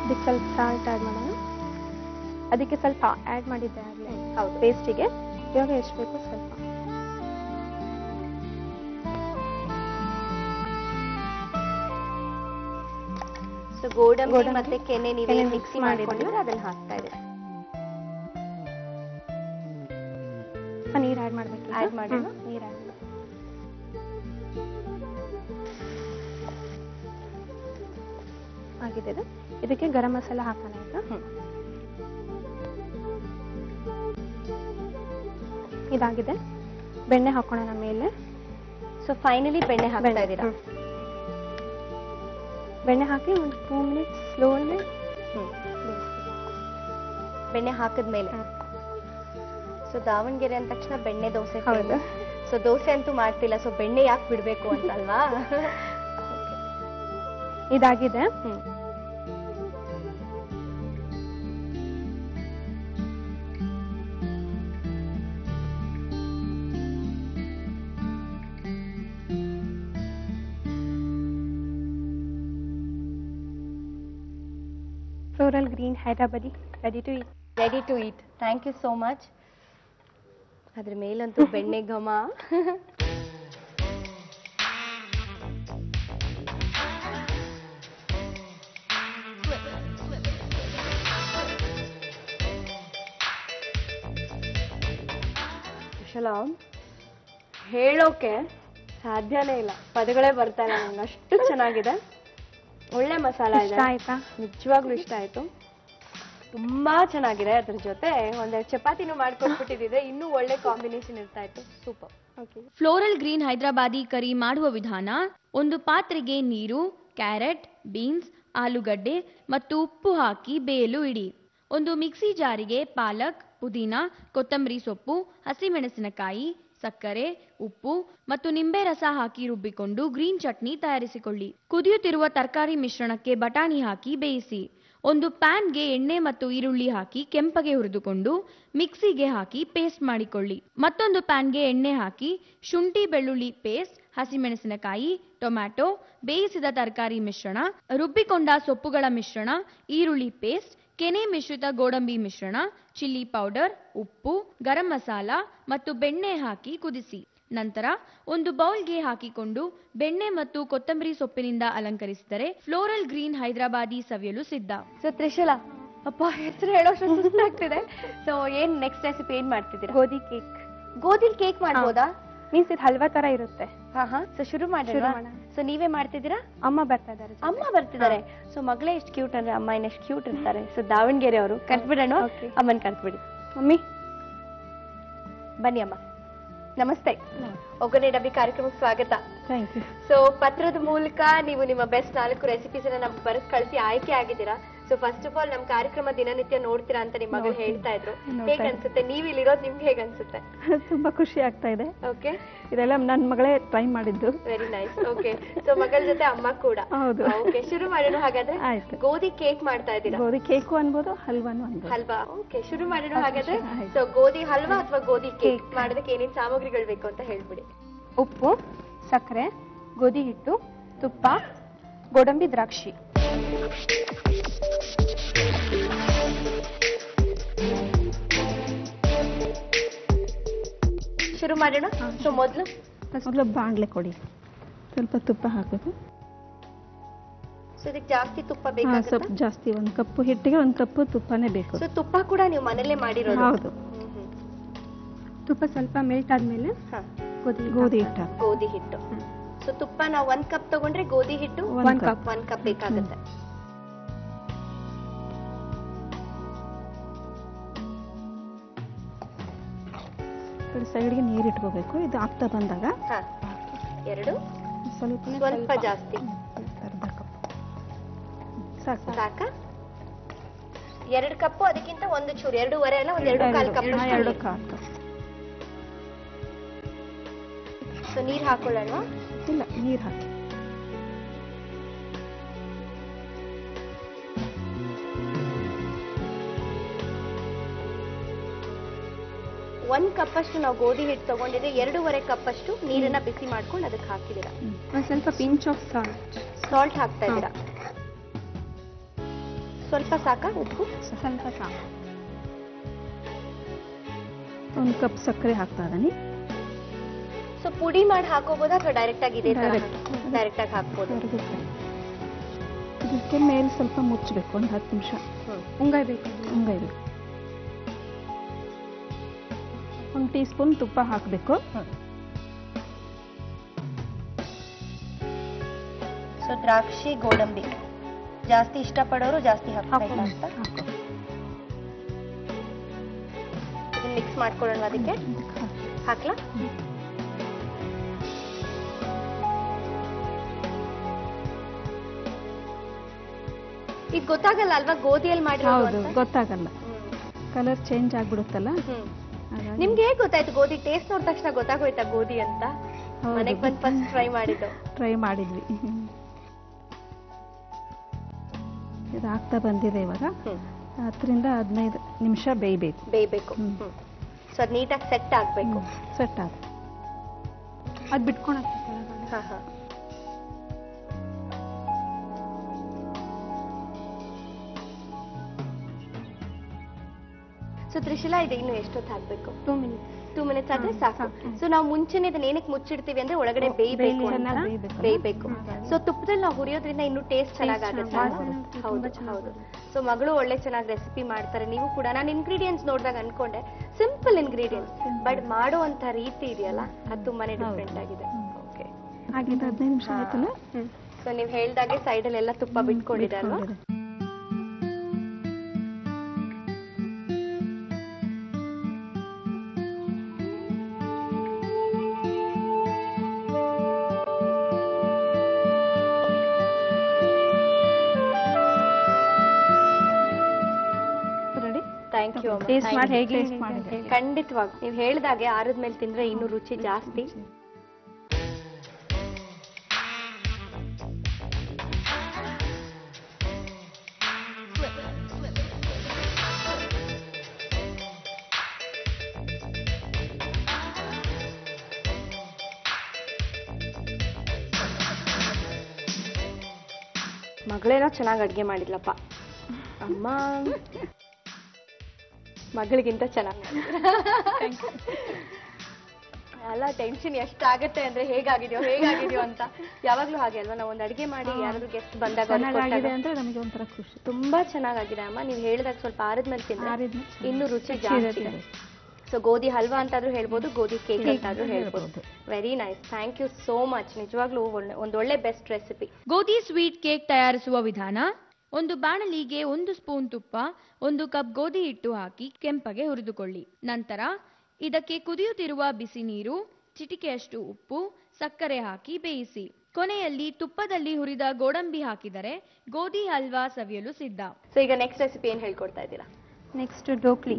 ಇದಕ್ಕೆ ಸ್ವಲ್ಪ ಸಾಲ್ಟ್ ಆ್ಯಡ್ ಮಾಡೋಣ. ಅದಕ್ಕೆ ಸ್ವಲ್ಪ ಆ್ಯಡ್ ಮಾಡಿದ್ದೆ ಆಗಲೇ ಪೇಸ್ಟಿಗೆ. ಇವಾಗ ಎಷ್ಟು ಬೇಕು ಸ್ವಲ್ಪ. ಸೊ ಗೋಡಂಬಿ ಮತ್ತೆ ಕೆನೆ ನೀವೇ ಮಿಕ್ಸಿ ಮಾಡಿಕೊಂಡಿದ್ರೆ ಅದನ್ನ ಹಾಕ್ತಾ ಇದೆ. ನೀರು ಆ್ಯಡ್ ಮಾಡಬೇಕು. ಆ್ಯಡ್ ಮಾಡಿ ನೀರು ಆ್ಯಡ್ ಆಗಿದೆ. ಇದಕ್ಕೆ ಗರಂ ಮಸಾಲ ಹಾಕೋಣ ಈಗ. ಇದಾಗಿದೆ. ಬೆಣ್ಣೆ ಹಾಕೋಣ ನಮ್ಮ ಮೇಲೆ. ಸೊ ಫೈನಲಿ ಬೆಣ್ಣೆ ಹಾಕ್ತಾ ಇದ್ದೀರಾ? ಬೆಣ್ಣೆ ಹಾಕಿ ಒಂದು 2 ಮಿನಿಟ್ಸ್ ಸ್ಲೋ ಅಲ್ಲಿ ಬೆಣ್ಣೆ ಹಾಕಿದ್ಮೇಲೆ. ಸೊ ದಾವಣಗೆರೆ ಅಂದ ತಕ್ಷಣ ಬೆಣ್ಣೆ ದೋಸೆ. ಹೌದು. ಸೊ ದೋಸೆ ಅಂತೂ ಮಾಡ್ತಿಲ್ಲ, ಸೊ ಬೆಣ್ಣೆ ಯಾಕೆ ಬಿಡ್ಬೇಕು ಅಂತ ಅಲ್ವಾ? ಇದಾಗಿದೆ. Floral green Hyderabadi, ready to eat. Ready to eat. Thank you so much. ಅದ್ರ ಮೇಲಂತೂ ಬೆಣ್ಣೆ ಘಮ. ಹೇಳೋಕೆ ಸಾಧ್ಯನೇ ಇಲ್ಲ, ಪದಗಳೇ ಬರ್ತಾ ಇಲ್ಲ ನಂಗೆ, ಅಷ್ಟು ಚೆನ್ನಾಗಿದೆ. ಒಳ್ಳೆ ಮಸಾಲ ಇದೆ. ಇಷ್ಟ ಆಯ್ತಾ? ನಿಜವಾಗ್ಲೂ ಇಷ್ಟ ಆಯ್ತು, ತುಂಬಾ ಚೆನ್ನಾಗಿದೆ. ಅದ್ರ ಜೊತೆ ಒಂದೆರಡು ಚಪಾತಿನೂ ಮಾಡ್ಕೊಟ್ಬಿಟ್ಟಿದ್ರೆ ಇನ್ನೂ ಒಳ್ಳೆ ಕಾಂಬಿನೇಷನ್ ಇರ್ತಾ ಇತ್ತು. Super. Okay. Floral green Hyderabadi curry ಮಾಡುವ ವಿಧಾನ: ಒಂದು ಪಾತ್ರೆಗೆ ನೀರು, ಕ್ಯಾರೆಟ್, ಬೀನ್ಸ್, ಆಲೂಗಡ್ಡೆ ಮತ್ತು ಉಪ್ಪು ಹಾಕಿ ಬೇಯಲು ಇಡಿ. ಒಂದು ಮಿಕ್ಸಿ ಜಾರಿಗೆ ಪಾಲಕ್, ಪುದೀನಾ, ಕೊತ್ತಂಬರಿ ಸೊಪ್ಪು, ಹಸಿಮೆಣಸಿನಕಾಯಿ, ಸಕ್ಕರೆ, ಉಪ್ಪು ಮತ್ತು ನಿಂಬೆ ರಸ ಹಾಕಿ ರುಬ್ಬಿಕೊಂಡು ಗ್ರೀನ್ ಚಟ್ನಿ ತಯಾರಿಸಿಕೊಳ್ಳಿ. ಕುದಿಯುತ್ತಿರುವ ತರಕಾರಿ ಮಿಶ್ರಣಕ್ಕೆ ಬಟಾಣಿ ಹಾಕಿ ಬೇಯಿಸಿ. ಒಂದು ಪ್ಯಾನ್ಗೆ ಎಣ್ಣೆ ಮತ್ತು ಈರುಳ್ಳಿ ಹಾಕಿ ಕೆಂಪಗೆ ಹುರಿದುಕೊಂಡು ಮಿಕ್ಸಿಗೆ ಹಾಕಿ ಪೇಸ್ಟ್ ಮಾಡಿಕೊಳ್ಳಿ. ಮತ್ತೊಂದು ಪ್ಯಾನ್ಗೆ ಎಣ್ಣೆ ಹಾಕಿ ಶುಂಠಿ ಬೆಳ್ಳುಳ್ಳಿ ಪೇಸ್ಟ್, ಹಸಿಮೆಣಸಿನಕಾಯಿ, ಟೊಮ್ಯಾಟೊ, ಬೇಯಿಸಿದ ತರಕಾರಿ ಮಿಶ್ರಣ, ರುಬ್ಬಿಕೊಂಡ ಸೊಪ್ಪುಗಳ ಮಿಶ್ರಣ, ಈರುಳ್ಳಿ ಪೇಸ್ಟ್, ಕೆನೆ ಮಿಶ್ರಿತ ಗೋಡಂಬಿ ಮಿಶ್ರಣ, ಚಿಲ್ಲಿ ಪೌಡರ್, ಉಪ್ಪು, ಗರಂ ಮಸಾಲ ಮತ್ತು ಬೆಣ್ಣೆ ಹಾಕಿ ಕುದಿಸಿ. ನಂತರ ಒಂದು ಬೌಲ್ಗೆ ಹಾಕಿಕೊಂಡು ಬೆಣ್ಣೆ ಮತ್ತು ಕೊತ್ತಂಬರಿ ಸೊಪ್ಪಿನಿಂದ ಅಲಂಕರಿಸಿದರೆ ಫ್ಲೋರಲ್ ಗ್ರೀನ್ ಹೈದರಾಬಾದಿ ಸವಿಯಲು ಸಿದ್ಧ. ಸೊ ತ್ರಿಶೂಲ, ಅಪ್ಪ ಹೆಸರು ಹೇಳೋಷ್ಟು ಸುಸ್ತಾಗ್ತಿದೆ. ಸೊ ಏನ್ ನೆಕ್ಸ್ಟ್ ರೆಸಿಪಿ ಏನ್ ಮಾಡ್ತಿದ್ದೀರಾ? ಗೋಧಿ ಕೇಕ್. ಗೋಧಿಲ್ ಕೇಕ್ ಮಾಡ್ಬೋದಾ? ಮೀನ್ಸ್ ಇದು ಹಲ್ವಾ ತರ ಇರುತ್ತೆ. ಸೊ ಶುರು ಮಾಡೋಣ. ಸೊ ನೀವೇ ಮಾಡ್ತಿದ್ದೀರಾ? ಅಮ್ಮ ಬರ್ತಾ ಇದ್ದಾರೆ. ಅಮ್ಮ ಬರ್ತಿದ್ದಾರೆ. ಸೊ ಮಗಳೇ ಎಷ್ಟು ಕ್ಯೂಟ್ ಅಂದ್ರೆ ಅಮ್ಮ ಇನ್ನೆಷ್ಟು ಕ್ಯೂಟ್ ಇರ್ತಾರೆ. ಸೊ ದಾವಣಗೆರೆ ಅವರು. ಕರ್ತ್ಬಿಡೋಣ, ಅಮ್ಮನ್ ಕರ್ತ್ಬಿಡಿ. ಮಮ್ಮಿ ಬನ್ನಿ ಅಮ್ಮ. ನಮಸ್ತೆ. ಒಗ್ಗರಣೆ ಡಬ್ಬಿ ಕಾರ್ಯಕ್ರಮಕ್ಕೆ ಸ್ವಾಗತ. Thank you. ಸೊ ಪತ್ರದ ಮೂಲಕ ನೀವು ನಿಮ್ಮ ಬೆಸ್ಟ್ 4 ರೆಸಿಪೀಸ್ ನಮ್ಗೆ ಬರೆದು ಕಳಿಸಿ ಆಯ್ಕೆ ಆಗಿದ್ದೀರಾ. ಸೊ ಫಸ್ಟ್ ಆಫ್ ಆಲ್ ನಮ್ ಕಾರ್ಯಕ್ರಮ ದಿನನಿತ್ಯ ನೋಡ್ತೀರಾ ಅಂತ ನಿಮ್ಮ ಮಗಳು ಹೇಳ್ತಾ ಇದ್ರು. ಹೇಗ್ ಅನ್ಸುತ್ತೆ? ನೀವ್ ಇಲ್ಲಿರೋದು ನಿಮ್ಗೆ ಹೇಗ್ ಅನ್ಸುತ್ತೆ? ತುಂಬಾ ಖುಷಿ ಆಗ್ತಾ ಇದೆ. ಓಕೆ. ಇದೆಲ್ಲ ನನ್ ಮಗಳೇ ಟ್ರೈ ಮಾಡಿದ್ದು. Very nice. ಓಕೆ. ಸೊ ಮಗಳ ಜೊತೆ ಅಮ್ಮ ಕೂಡ. ಹೌದು. ಓಕೆ, ಶುರು ಮಾಡೋಣ ಹಾಗಾದ್ರೆ. ಆಯ್ತು. ಗೋಧಿ ಕೇಕ್ ಮಾಡ್ತಾ ಇದ್ದೀರಾ? ಗೋಧಿ ಕೇಕು ಅನ್ಬೋದು, ಹಲ್ವಾನು ಅನ್ಬೋದು. ಹಲ್ವಾ. ಓಕೆ, ಶುರು ಮಾಡೋಣ ಹಾಗಾದ್ರೆ. ಸೊ ಗೋಧಿ ಹಲ್ವಾ ಅಥವಾ ಗೋಧಿ ಕೇಕ್ ಮಾಡೋದಕ್ಕೆ ಏನೇನ್ ಸಾಮಗ್ರಿಗಳು ಬೇಕು ಅಂತ ಹೇಳ್ಬಿಡಿ. ಉಪ್ಪು, ಸಕ್ಕರೆ, ಗೋಧಿ ಹಿಟ್ಟು, ತುಪ್ಪ, ಗೋಡಂಬಿ ದ್ರಾಕ್ಷಿ. ಶುರು ಮಾಡೋಣ. ಸೊ ಮೊದಲು ಬಾಣ್ಲೆ ಕೊಡಿ, ಸ್ವಲ್ಪ ತುಪ್ಪ ಹಾಕಬೇಕು. ಸೊ ಇದಕ್ಕೆ ಜಾಸ್ತಿ ತುಪ್ಪ ಸ್ವಲ್ಪ ಬೇಕಾಗುತ್ತೆ? ಜಾಸ್ತಿ, 1 ಕಪ್ ಹಿಟ್ಟಿಗೆ 1 ಕಪ್ ತುಪ್ಪನೇ ಬೇಕು. ಸೊ ತುಪ್ಪ ಕೂಡ ನೀವು ಮನೇಲೆ ಮಾಡಿರೋದು? ಹೌದು. ತುಪ್ಪ ಸ್ವಲ್ಪ ಮೆಲ್ಟ್ ಆದ್ಮೇಲೆ ಗೋಧಿ ಹಿಟ್ಟು. ಗೋಧಿ ಹಿಟ್ಟು. ಸೊ ತುಪ್ಪ ನಾವು 1 ಕಪ್ ತಗೊಂಡ್ರೆ ಗೋಧಿ ಹಿಟ್ಟು 1 ಕಪ್. 1 ಕಪ್ ಬೇಕಾಗುತ್ತೆ. ಸೈಡ್ಗೆ ನೀರು ಇಟ್ಕೋಬೇಕು. ಇದು ಆಗ್ತಾ ಬಂದಾಗ ಎರಡು ಸ್ವಲ್ಪ ಜಾಸ್ತಿ, ಅರ್ಧ ಕಪ್ ಸಾಕು. ಸಾಕ? 2 ಕಪ್ ಅದಕ್ಕಿಂತ ಒಂದು ಚೂರು, 2.5 ಅಲ್ಲ, 1.25 ಕಪ್. 2 ಕಪ್. ಸೊ ನೀರ್ ಹಾಕೊಳ್ಳೋಣ? ಇಲ್ಲ, ನೀರು ಹಾಕಿ. ಒಂದು ಕಪ್ ಅಷ್ಟು ನಾವು ಗೋಧಿ ಹಿಟ್ಟು ತಗೊಂಡಿದ್ರೆ 2.5 ಕಪ್ ಅಷ್ಟು ನೀರನ್ನ ಬಿಸಿ ಮಾಡ್ಕೊಂಡು ಅದಕ್ಕೆ ಹಾಕಿದೀರಾ. ಸ್ವಲ್ಪ ಪಿಂಚ್ ಆಫ್ ಸಾಲ್ಟ್. ಸಾಲ್ಟ್ ಹಾಕ್ತಾ ಇದ್ದೀರಾ? ಸ್ವಲ್ಪ ಸಾಕಾ? ಉಪ್ಪು ಸ್ವಲ್ಪ ಸಾಕು. 1 ಕಪ್ ಸಕ್ಕರೆ ಹಾಕ್ತಾ ಇದ್ದೀನಿ. ಸೊ ಪುಡಿ ಮಾಡಿ ಹಾಕೋಬೋದಾ ಅಥವಾ ಡೈರೆಕ್ಟ್ ಆಗಿ ಇದೆ? ಡೈರೆಕ್ಟ್ ಆಗಿ ಹಾಕ್ಬೋದು. ಇದಕ್ಕೆ ಮೇಲೆ ಸ್ವಲ್ಪ ಮುಚ್ಚಬೇಕು, 1 10 ನಿಮಿಷ. ಉಂಗಾಯ್ಬೇಕು. 1 ಟೀ ಸ್ಪೂನ್ ತುಪ್ಪ ಹಾಕಬೇಕು. ಸೊ ದ್ರಾಕ್ಷಿ, ಗೋಡಂಬಿ ಜಾಸ್ತಿ ಇಷ್ಟಪಡೋರು ಜಾಸ್ತಿ ಹಾಕ್ಬೇಕು. ಇದನ್ನ ಮಿಕ್ಸ್ ಮಾಡ್ಕೊಳ್ಳೋಣ. ಅದಕ್ಕೆ ಹಾಕ್ಲಾ? ಇದು ಗೊತ್ತಾಗಲ್ಲ ಅಲ್ವಾ ಗೋಧಿಯಲ್ಲಿ ಮಾಡಿರೋದು? ಹೌದು, ಗೊತ್ತಾಗಲ್ಲ. ಕಲರ್ ಚೇಂಜ್ ಆಗ್ಬಿಡುತ್ತಲ್ಲ. ನಿಮ್ಗೆ ಹೇಗ್ ಗೊತ್ತಾಯ್ತು ಗೋಧಿ? ಟೇಸ್ಟ್ ನೋಡಿದ ತಕ್ಷಣ ಗೊತ್ತಾಗೋಯ್ತಾ ಗೋಧಿ ಅಂತ? ಮನೆಗೆ ಬಂದು ಫಸ್ಟ್ ಟ್ರೈ ಮಾಡಿದ್ವಿ. ಇದು ಆಗ್ತಾ ಬಂದಿದೆ ಇವಾಗ. 10 ರಿಂದ 15 ನಿಮಿಷ ಬೇಯಬೇಕು. ಸೊ ಅದು ನೀಟಾಗಿ ಸೆಟ್ ಆಗ್ಬೇಕು. ಸೆಟ್ ಆಗ ಅದು ಬಿಟ್ಕೊಂಡು ಸೊ ತ್ರಿಶೂಲ, ಇದು ಇನ್ನು ಎಷ್ಟೊತ್ತು ಹಾಕ್ಬೇಕು? 2 ಮಿನಿಟ್ಸ್. 2 ಮಿನಿಟ್ಸ್ ಆದ್ರೆ ಸಾಕು. ಸೊ ನಾವು ಮುಂಚೆನೆ ಇದನ್ನ ಏನಕ್ಕೆ ಮುಚ್ಚಿಡ್ತೀವಿ ಅಂದ್ರೆ ಒಳಗಡೆ ಬೇಯಬೇಕು ಅಂತ, ಬೇಯಬೇಕು. ಸೊ ತುಪ್ಪದಲ್ಲಿ ನಾವು ಹುರಿಯೋದ್ರಿಂದ ಇನ್ನೂ ಟೇಸ್ಟ್ ಚೆನ್ನಾಗಾಗುತ್ತೆ. ಹೌದು ಹೌದು. ಸೊ ಮಗಳು ಒಳ್ಳೆ ಚೆನ್ನಾಗಿ ರೆಸಿಪಿ ಮಾಡ್ತಾರೆ. ನೀವು ಕೂಡ, ನಾನು ಇಂಗ್ರೀಡಿಯೆಂಟ್ಸ್ ನೋಡಿದಾಗ ಅನ್ಕೊಂಡೆ ಸಿಂಪಲ್ ಇಂಗ್ರೀಡಿಯೆಂಟ್ಸ್, ಬಟ್ ಮಾಡುವಂತ ರೀತಿ ಇದೆಯಲ್ಲ ಅದು ತುಂಬಾನೇ ಡಿಫ್ರೆಂಟ್ ಆಗಿದೆ. ಓಕೆ, ಹಾಗಿದ್ದು 15 ನಿಮಿಷ ಆಯ್ತಲ್ಲ. ಸೊ ನೀವು ಹೇಳ್ದಾಗೆ ಸೈಡಲ್ಲಿ ಎಲ್ಲ ತುಪ್ಪ ಬಿಟ್ಕೊಂಡಿದೆ ಅಲ್ವಾ? Thank you. ಖಂಡಿತವಾಗಿ ನೀವು ಹೇಳಿದಾಗೆ ಆರದ ಮೇಲೆ ತಿಂದ್ರೆ ಇನ್ನೂ ರುಚಿ ಜಾಸ್ತಿ. ಮಗಳೇನೋ ಚೆನ್ನಾಗಿ ಅಡ್ಗೆ ಮಾಡಿದ್ಲಪ್ಪ. ಅಮ್ಮ ಮಗಳಿಗಿಂತ ಚೆನ್ನಾಗಿ ಅಲ್ಲ, ಟೆನ್ಷನ್ ಎಷ್ಟಾಗತ್ತೆ ಅಂದ್ರೆ ಹೇಗಾಗಿದೆಯೋ ಅಂತ. ಯಾವಾಗ್ಲೂ ಹಾಗೆ ಅಲ್ವಾ, ನಾವು ಒಂದು ಅಡಿಗೆ ಮಾಡಿ ಯಾರಾದ್ರೂ ಗೆಸ್ಟ್ ಬಂದಾಗ ಅಂದ್ರೆ ನಮಗೆ ಒಂಥರ ಖುಷಿ. ತುಂಬಾ ಚೆನ್ನಾಗಿದೆ ಅಮ್ಮ. ನೀವು ಹೇಳಿದಾಗ ಸ್ವಲ್ಪ ಆರಿದ್ಮೇಲೆ ತಿಂದ್ರೆ ಇನ್ನೂ ರುಚಿ ಜಾಸ್ತಿ ಇದೆ. ಸೊ ಗೋಧಿ ಹಲ್ವಾ ಅಂತಾದ್ರೂ ಹೇಳ್ಬೋದು, ಗೋಧಿ ಕೇಕ್ ಅಂತಾದ್ರೂ ಹೇಳ್ಬೋದು. Very nice, thank you so much. ನಿಜವಾಗ್ಲೂ ಒಂದೊಳ್ಳೆ ಬೆಸ್ಟ್ ರೆಸಿಪಿ. ಗೋಧಿ ಸ್ವೀಟ್ ಕೇಕ್ ತಯಾರಿಸುವ ವಿಧಾನ: ಒಂದು ಬಾಣಲಿಗೆ 1 ಸ್ಪೂನ್ ತುಪ್ಪ, 1 ಕಪ್ ಗೋಧಿ ಹಿಟ್ಟು ಹಾಕಿ ಕೆಂಪಗೆ ಹುರಿದುಕೊಳ್ಳಿ. ನಂತರ ಇದಕ್ಕೆ ಕುದಿಯುತ್ತಿರುವ ಬಿಸಿ ನೀರು, ಚಿಟಿಕೆಯಷ್ಟು ಉಪ್ಪು, ಸಕ್ಕರೆ ಹಾಕಿ ಬೇಯಿಸಿ. ಕೊನೆಯಲ್ಲಿ ತುಪ್ಪದಲ್ಲಿ ಹುರಿದ ಗೋಡಂಬಿ ಹಾಕಿದರೆ ಗೋಧಿ ಹಲ್ವಾ ಸವಿಯಲು ಸಿದ್ಧ. ಸೊ ಈಗ ನೆಕ್ಸ್ಟ್ ರೆಸಿಪಿ ಏನ್ ಹೇಳ್ಕೊಡ್ತಾ ಇದ್ದೀರಾ? ನೆಕ್ಸ್ಟ್ ಡೋಕ್ಲಿ.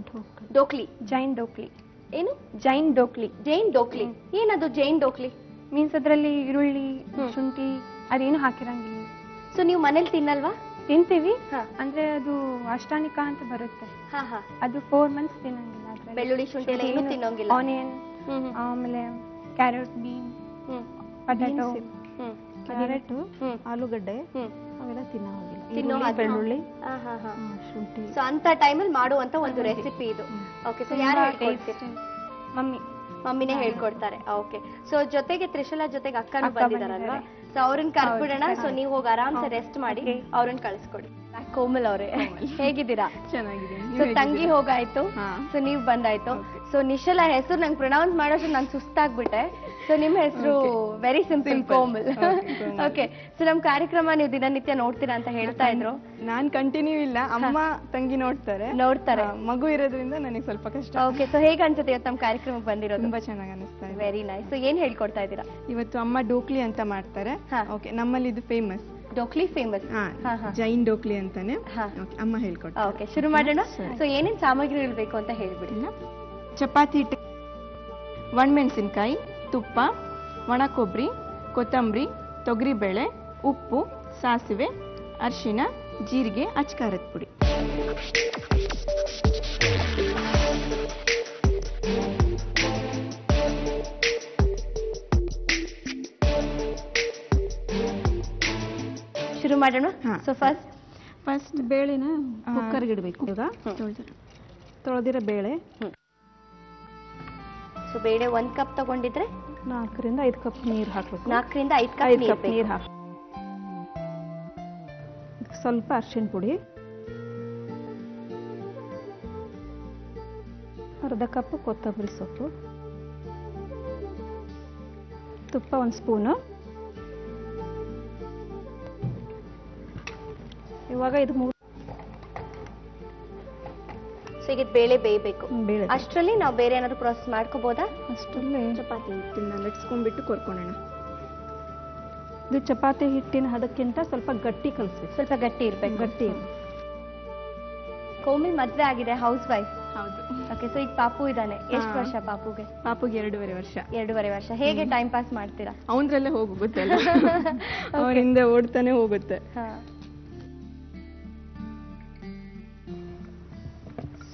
ಡೋಕ್ಲಿ, ಜೈನ್ ಡೋಕ್ಲಿ. ಏನು? ಜೈನ್ ಡೋಕ್ಲಿ. ಜೈನ್ ಡೋಕ್ಲಿ ಏನದು? ಜೈನ್ ಡೋಕ್ಲಿ ಮೀನ್ಸ್ ಅದರಲ್ಲಿ ಈರುಳ್ಳಿ, ಶುಂಠಿ ಅದೇನು ಹಾಕಿರಂಗಿಲ್ಲ. ಸೊ ನೀವು ಮನೇಲಿ ತಿನ್ನಲ್ವಾ? ತಿಂತೀವಿ, ಅಂದ್ರೆ ಅದು ಅಷ್ಟಾನಿಕ ಅಂತ ಬರುತ್ತೆ. ಅದು 4 ಮಂತ್ಸ್ ತಿನ್ನಂಗಿಲ್ಲ. ಬೆಳ್ಳುಳ್ಳಿ ಶುಂಠಿ ಎಲ್ಲ ಏನು ತಿನ್ನೋಂಗಿಲ್ಲ. ಆನಿಯನ್, ಆಮೇಲೆ ಕ್ಯಾರೆಟ್, ಬೀನ್, ಪೊಟ್ಯಾಟೊ, ಕ್ಯಾರೆಟ್, ಆಲೂಗಡ್ಡೆ ಅವೆಲ್ಲ ತಿನ್ನೋಂಗಿಲ್ಲ. ಬೆಳ್ಳುಳ್ಳಿ, ಶುಂಠಿ. ಸೊ ಅಂತ ಟೈಮಲ್ಲಿ ಮಾಡುವಂತ ಒಂದು ರೆಸಿಪಿ ಇದು. ಓಕೆ, ಸೊ ಯಾರು ಹೇಳ್ಕೊಡ್ತೀರಿ? ಮಮ್ಮಿನೇ ಹೇಳ್ಕೊಡ್ತಾರೆ. ಓಕೆ, ಸೊ ಜೊತೆಗೆ ತ್ರಿಶಲಾ ಜೊತೆಗೆ ಅಕ್ಕನೂ ಬಂದಿದಾರಲ್ವಾ? ಸೊ ಅವ್ರನ್ನ ಕರ್ಬಿಡೋಣ. ಸೊ ನೀವು ಹೋಗಿ ಆರಾಮ್ಸೆ ರೆಸ್ಟ್ ಮಾಡಿ, ಅವ್ರನ್ನ ಕಳಿಸ್ಕೊಡಿ. ಕೋಮಲ್ ಅವರೇ ಹೇಗಿದ್ದೀರಾ? ಚೆನ್ನಾಗಿದ್ದೀನಿ. ಸೊ ತಂಗಿ ಹೋಗಾಯ್ತು, ಸೊ ನೀವ್ ಬಂದಾಯ್ತು. ಸೊ ನಿಶಲಾ ಹೆಸರು ನಂಗೆ ಪ್ರೊನೌನ್ಸ್ ಮಾಡೋಷ್ಟು ನಂಗೆ ಸುಸ್ತಾಗ್ಬಿಟ್ಟೆ. ಸೊ ನಿಮ್ ಹೆಸರು very simple, Komal. Okay, so ನಮ್ ಕಾರ್ಯಕ್ರಮ ನೀವು ದಿನನಿತ್ಯ ನೋಡ್ತೀರಾ ಅಂತ ಹೇಳ್ತಾ ಇದ್ರು. ನಾನ್ ಕಂಟಿನ್ಯೂ ಇಲ್ಲ, ಅಮ್ಮ ತಂಗಿ ನೋಡ್ತಾರೆ. ಮಗು ಇರೋದ್ರಿಂದ ನನಗೆ ಸ್ವಲ್ಪ ಕಷ್ಟ. ಓಕೆ, ಸೊ ಹೇಗೆ ಅನ್ಸುತ್ತೆ ಇವತ್ತು ನಮ್ ಕಾರ್ಯಕ್ರಮಕ್ಕೆ ಬಂದಿರೋದು? ತುಂಬಾ ಚೆನ್ನಾಗಿ ಅನಿಸ್ತಾ ಇದೆ. Very nice. ಸೊ ಏನ್ ಹೇಳ್ಕೊಡ್ತಾ ಇದ್ದೀರಾ ಇವತ್ತು? ಅಮ್ಮ ಡೋಕ್ಲಿ ಅಂತ ಮಾಡ್ತಾರೆ. ಓಕೆ, ನಮ್ಮಲ್ಲಿ ಇದು ಫೇಮಸ್. ಡೋಕ್ಲಿ ಫೇಮಸ್, ಜೈನ್ ಡೋಕ್ಲಿ ಅಂತಾನೆ ಅಮ್ಮ ಹೇಳ್ಕೊಡ್ತಾರೆ. ಓಕೆ, ಶುರು ಮಾಡೋಣ. ಸೊ ಏನೇನ್ ಸಾಮಗ್ರಿಗಳು ಬೇಕು ಅಂತ ಹೇಳ್ಬಿಡಿ. ಚಪಾತಿ ಹಿಟ್ಟು, ಒಣಮೆಣಸಿನ್ಕಾಯಿ, ತುಪ್ಪ, ಒಣ ಕೊಬ್ಬರಿ, ಕೊತ್ತಂಬರಿ, ತೊಗರಿಬೇಳೆ, ಉಪ್ಪು, ಸಾಸಿವೆ, ಅರಿಶಿನ, ಜೀರಿಗೆ, ಅಚ್ಕಾರದ ಪುಡಿ. ಶುರು ಮಾಡೋಣ. ಸೊ ಫಸ್ಟ್ ಬೇಳೆನ ಕುಕ್ಕರ್ಗೆ ಇಡಬೇಕು. ಈಗ ತೊಳೆದಿರೋ ಬೇಳೆ. ಸೊ ಬೇಳೆ 1 ಕಪ್ ತಗೊಂಡಿದ್ರೆ 4 ರಿಂದ 5 ಕಪ್ ನೀರು ಹಾಕಬೇಕು. 4 ರಿಂದ 5 ಕಪ್ ನೀರು ಹಾಕಿ. ಸ್ವಲ್ಪ ಅರಿಶಿನ ಪುಡಿ, ಅರ್ಧ ಕಪ್ ಕೊತ್ತಂಬರಿ ಸೊಪ್ಪು, ತುಪ್ಪ 1 ಸ್ಪೂನು. ಇವಾಗ ಇದು ಈಗ ಬೇಳೆ ಬೇಯಬೇಕು. ಅಷ್ಟರಲ್ಲಿ ನಾವು ಬೇರೆ ಏನಾದ್ರು ಪ್ರಾಸೆಸ್ ಮಾಡ್ಕೋಬಹುದಾ? ಅಷ್ಟರಲ್ಲಿ ಚಪಾತಿ ಹಿಟ್ಟನ್ನ ಲಟ್ಸ್ಕೊಂಡ್ಬಿಟ್ಟು ಕೊರ್ಕೊಳ್ಳೋಣ. ಇದು ಚಪಾತಿ ಹಿಟ್ಟಿನ ಹದಕ್ಕಿಂತ ಸ್ವಲ್ಪ ಗಟ್ಟಿ ಕಲಿಸ್ಬೇಕು. ಸ್ವಲ್ಪ ಗಟ್ಟಿ ಇರ್ಬೇಕು. ಗಟ್ಟಿ. ಕೋಮಲ್ ಮದ್ವೆ ಆಗಿದೆ, ಹೌಸ್ ವೈಫ್. ಹೌದು. ಓಕೆ, ಸೊ ಈಗ ಪಾಪು ಇದ್ದಾನೆ. ಎಷ್ಟು ವರ್ಷ ಪಾಪುಗೆ? ಪಾಪುಗೆ 2.5 ವರ್ಷ. 2.5 ವರ್ಷ. ಹೇಗೆ ಟೈಮ್ ಪಾಸ್ ಮಾಡ್ತೀರಾ? ಅವನದ್ರಲ್ಲೇ ಹೋಗುತ್ತೆ, ಅವ್ರ ಹಿಂದೆ ಓಡ್ತಾನೆ ಹೋಗುತ್ತೆ.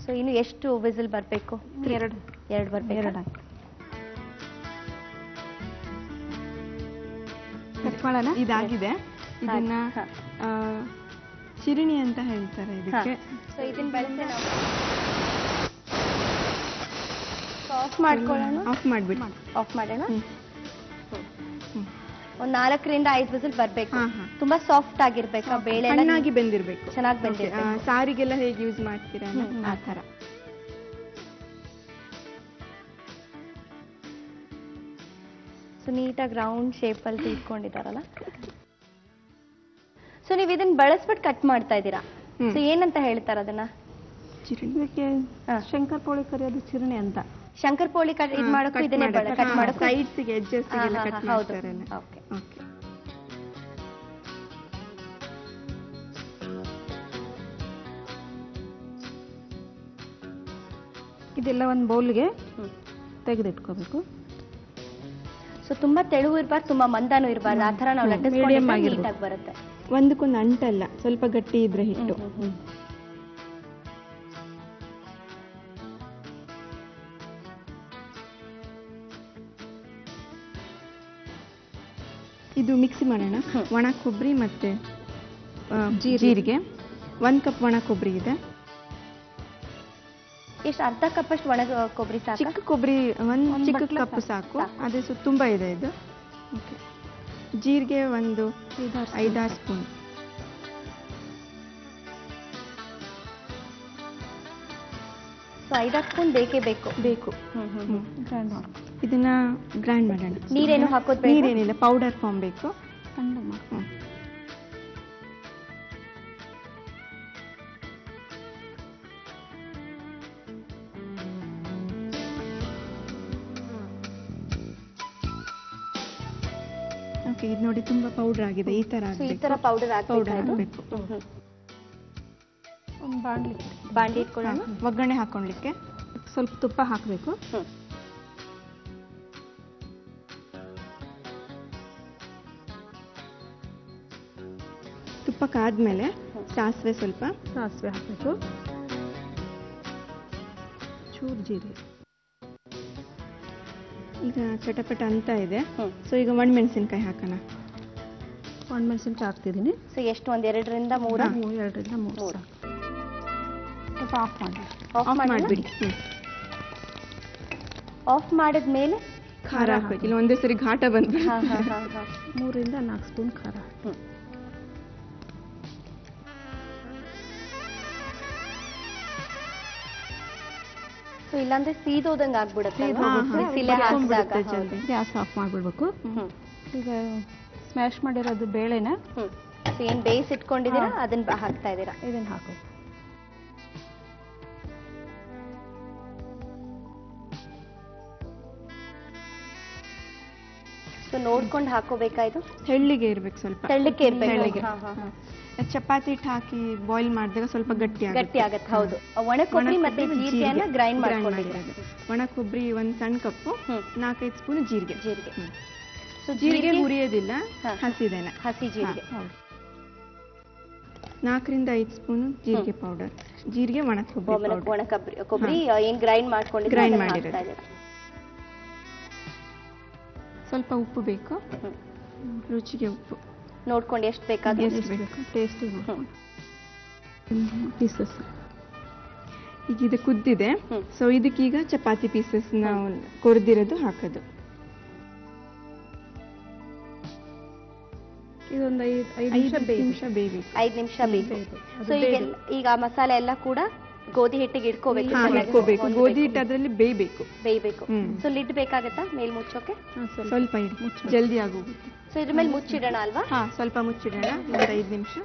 ಸೊ ಇನ್ನು ಎಷ್ಟು ವಿಸಿಲ್ ಬರಬೇಕು? 2 ಬರಬೇಕು. ಇದಾಗಿದೆ. ಇದನ್ನ ಚಿರಣಿ ಅಂತ ಹೇಳ್ತಾರೆ ಇದಕ್ಕೆ. ಸೊ ಇದನ್ನ ಬಳಸಿ ನಾವು ಆಫ್ ಮಾಡ್ಕೊಳ್ಳೋಣ. ಆಫ್ ಮಾಡ್ಬಿಟ್ಟು ಆಫ್ ಮಾಡೋಣ. ಒಂದ್ 4ರಿಂದ 5 ವಿಸಿಲ್ ಬರ್ಬೇಕು. ತುಂಬಾ ಸಾಫ್ಟ್ ಆಗಿರ್ಬೇಕಾ ಬೇಳೆ? ಚೆನ್ನಾಗಿ ಬೆಂದಿರ್ಬೇಕು. ಚೆನ್ನಾಗಿ ಬೆಂದಿರ್ಬೇಕು. ಸಾರಿಗೆಲ್ಲ ಹೇಗೆ ಯೂಸ್ ಮಾಡ್ತೀರಾ ಆ ತರ. ಸೊ ನೀಟಾಗಿ ರೌಂಡ್ ಶೇಪ್ ಅಲ್ಲಿ ಇಟ್ಕೊಂಡಿದಾರಲ್ಲ. ಸೊ ನೀವು ಇದನ್ನ ಬಳಸ್ಬಿಟ್ಟು ಕಟ್ ಮಾಡ್ತಾ ಇದ್ದೀರಾ. ಸೊ ಏನಂತ ಹೇಳ್ತಾರ ಅದನ್ನ? ಇದಕ್ಕೆ ಶಂಕರ್ ಪೋಳಿ ಕರಿಯೋದು ಚಿರಣಿ ಅಂತ. ಶಂಕರ್ ಪೋಳಿ ಇದು ಮಾಡೋಕೆ ಇದನ್ನೇ ಕಟ್ ಮಾಡೋಕೆ ಸೈಡ್ಸ್ ಗೆ ಎಡ್ಜಸ್ ಗೆ ಕಟ್ ಮಾಡ್ತಾರೆ. ಓಕೆ. ಓಕೆ. ಇದೆಲ್ಲ ಒಂದು ಬೌಲ್ಗೆ ತೆಗೆದಿಟ್ಕೋಬೇಕು. ಸೊ ತುಂಬಾ ತೆಳುವು ಇರಬಾರ್ದು, ತುಂಬಾ ಮಂದಾನು ಇರಬಾರ್ದು. ಆ ತರ ನಾವು ಲಟ್ಟಿಸ್ಕೊಂಡ್ರೆ ನೀಟಾಗಿ ಬರುತ್ತೆ. ಒಂದಕ್ಕೊಂದು ಅಂಟಲ್ಲ, ಸ್ವಲ್ಪ ಗಟ್ಟಿ ಇದ್ರೆ ಹಿಟ್ಟು. ಇದು ಮಿಕ್ಸಿ ಮಾಡೋಣ. ಒಣ ಕೊಬ್ಬರಿ ಮತ್ತೆ ಜೀರಿಗೆ. 1 ಕಪ್ ಒಣ ಕೊಬ್ಬರಿ ಇದೆ. ಎಷ್ಟು? ಅರ್ಧ ಕಪ್ ಅಷ್ಟು ಒಣ ಕೊಬ್ಬರಿ ಸಾಕು? ಚಿಕ್ಕ ಕೊಬ್ಬರಿ ಒಂದು ಚಿಕ್ಕ ಕಪ್ ಸಾಕು. ಅದೇ ತುಂಬಾ ಇದೆ ಇದು. ಓಕೆ. ಜೀರಿಗೆ ಒಂದು 5-6 ಸ್ಪೂನ್. ಸೊ 5-6 ಸ್ಪೂನ್ ಬೇಕೇ ಬೇಕು. ಇದನ್ನ ಗ್ರೈಂಡ್ ಮಾಡೋಣ. ನೀರೇನು ಹಾಕೋದು ಬೇಡ? ನೀರೇನಿಲ್ಲ, ಪೌಡರ್ ಫಾರ್ಮ್ ಬೇಕು. ಓಕೆ, ಇದು ನೋಡಿ ತುಂಬಾ ಪೌಡರ್ ಆಗಿದೆ. ಈ ತರ ಪೌಡರ್ ಹಾಕಬೇಕು. ಒಂದು ಬಾಂಡ್ಲಿ ಇಟ್ಕೊಳ್ಳೋಣ. ಒಗ್ಗರಣೆ ಹಾಕೊಳ್ಳಿಕ್ಕೆ ಸ್ವಲ್ಪ ತುಪ್ಪ ಹಾಕಬೇಕು. ತುಪ್ಪ ಕಾದ್ಮೇಲೆ ಸಾಸಿವೆ ಹಾಕಬೇಕು. ಚೂರು ಜೀರಿಗೆ. ಈಗ ಚಟಪಟ ಅಂತ ಇದೆ. ಸೊ ಈಗ ಒಣಮೆಣಸಿನ್ಕಾಯಿ ಹಾಕೋಣ. ಒಣಮೆಣಸಿನ್ಕಾಯಿ ಹಾಕ್ತಿದ್ದೀನಿ. ಸೊ ಎಷ್ಟು? ಒಂದು 2ರಿಂದ 3? 2ರಿಂದ 3 ಸ್ವಲ್ಪ ಆಫ್ ಮಾಡಿ. ಆಫ್ ಮಾಡಿಬಿಡಿ. ಆಫ್ ಮಾಡಿದ್ಮೇಲೆ ಖಾರ ಹಾಕ್ಬೇಕಿಲ್ಲ, ಒಂದೇ ಸರಿ ಘಾಟ ಬಂದ್ಬಿಡುತ್ತೆ. 3ರಿಂದ 4 ಸ್ಪೂನ್ ಖಾರ. ಸೊ ಇಲ್ಲಾಂದ್ರೆ ಸೀದೋದಂಗೆ ಆಗ್ಬಿಡುತ್ತೆ. ಗ್ಯಾಸ್ ಆಫ್ ಮಾಡಿಬಿಡ್ಬೇಕು. ಈಗ ಸ್ಮ್ಯಾಶ್ ಮಾಡಿರೋದು ಬೇಳೆನ ಏನ್ ಬೇಯಿಸಿ ಇಟ್ಕೊಂಡಿದ್ದೀರಾ ಅದನ್ನ ಹಾಕ್ತಾ ಇದ್ದೀರಾ. ಇದನ್ನ ಹಾಕಬೇಕು. ಸೊ ನೋಡ್ಕೊಂಡು ಹಾಕೋಬೇಕಾಯ್ತು. ತೆಳ್ಳಿಗೆ ಇರ್ಬೇಕು, ಸ್ವಲ್ಪ ತೆಳ್ಳಕ್ಕೆ ಇರ್ಬೇಕು. ಚಪಾತಿ ಹಿಟ್ಟು ಹಾಕಿ ಬಾಯ್ಲ್ ಮಾಡಿದಾಗ ಸ್ವಲ್ಪ ಗಟ್ಟಿ ಆಗತ್ತೆ. ಹೌದು. ಒಣ ಕೊಬ್ಬರಿ ಮತ್ತೆ ಜೀರಿಗೆಯನ್ನ ಗ್ರೈಂಡ್ ಮಾಡ್ಕೊಂಡಿದ್ದೀವಿ. ಒಣ ಕೊಬ್ಬರಿ 1 ಸಣ್ಣ ಕಪ್ಪು, 4-5 ಸ್ಪೂನ್ ಜೀರಿಗೆ. ಸೊ ಜೀರಿಗೆ ಹುರಿಯೋದಿಲ್ಲ, ಹಸಿದೇನೆ. ಹಸಿ ಜೀರಿಗೆ. 4ರಿಂದ 5 ಸ್ಪೂನ್ ಜೀರಿಗೆ ಪೌಡರ್. ಜೀರಿಗೆ ಒಣ ಕೊಬ್ಬರಿ ಏನ್ ಗ್ರೈಂಡ್ ಮಾಡಿರೋದು. ಸ್ವಲ್ಪ ಉಪ್ಪು ಬೇಕು, ರುಚಿಗೆ ಉಪ್ಪು ನೋಡ್ಕೊಂಡು ಎಷ್ಟು ಬೇಕಾದ್ರೆ ಟೇಸ್ಟ್ ಪೀಸಸ್. ಈಗ ಇದು ಕುದ್ದಿದೆ. ಸೊ ಇದಕ್ಕೀಗ ಚಪಾತಿ ಪೀಸಸ್ ನಾವು ಕೊರ್ದಿರೋದು ಹಾಕೋದು. ಇದೊಂದು 5 ನಿಮಿಷ ಬೇಯಬೇಕು. 5 ನಿಮಿಷ ಬೇಯಬೇಕು. ಸೊ ಈಗ ಮಸಾಲೆ ಎಲ್ಲ ಕೂಡ ಗೋಧಿ ಹಿಟ್ಟಿಗೆ ಇಟ್ಕೋಬೇಕು. ಗೋಧಿ ಹಿಟ್ಟು ಅದರಲ್ಲಿ ಬೇಯಬೇಕು. ಸೊ ಲಿಡ್ ಬೇಕಾಗತ್ತಾ ಮೇಲ್ ಮುಚ್ಚೋಕೆ? ಸ್ವಲ್ಪ ಇಡಿ, ಜಲ್ದಿ ಆಗೋಗುತ್ತೆ. ಸೊ ಇದ್ರ ಮೇಲೆ ಮುಚ್ಚಿಡೋಣ ಅಲ್ವಾ? ಸ್ವಲ್ಪ ಮುಚ್ಚಿಡೋಣ, ಒಂದು 5 ನಿಮಿಷ.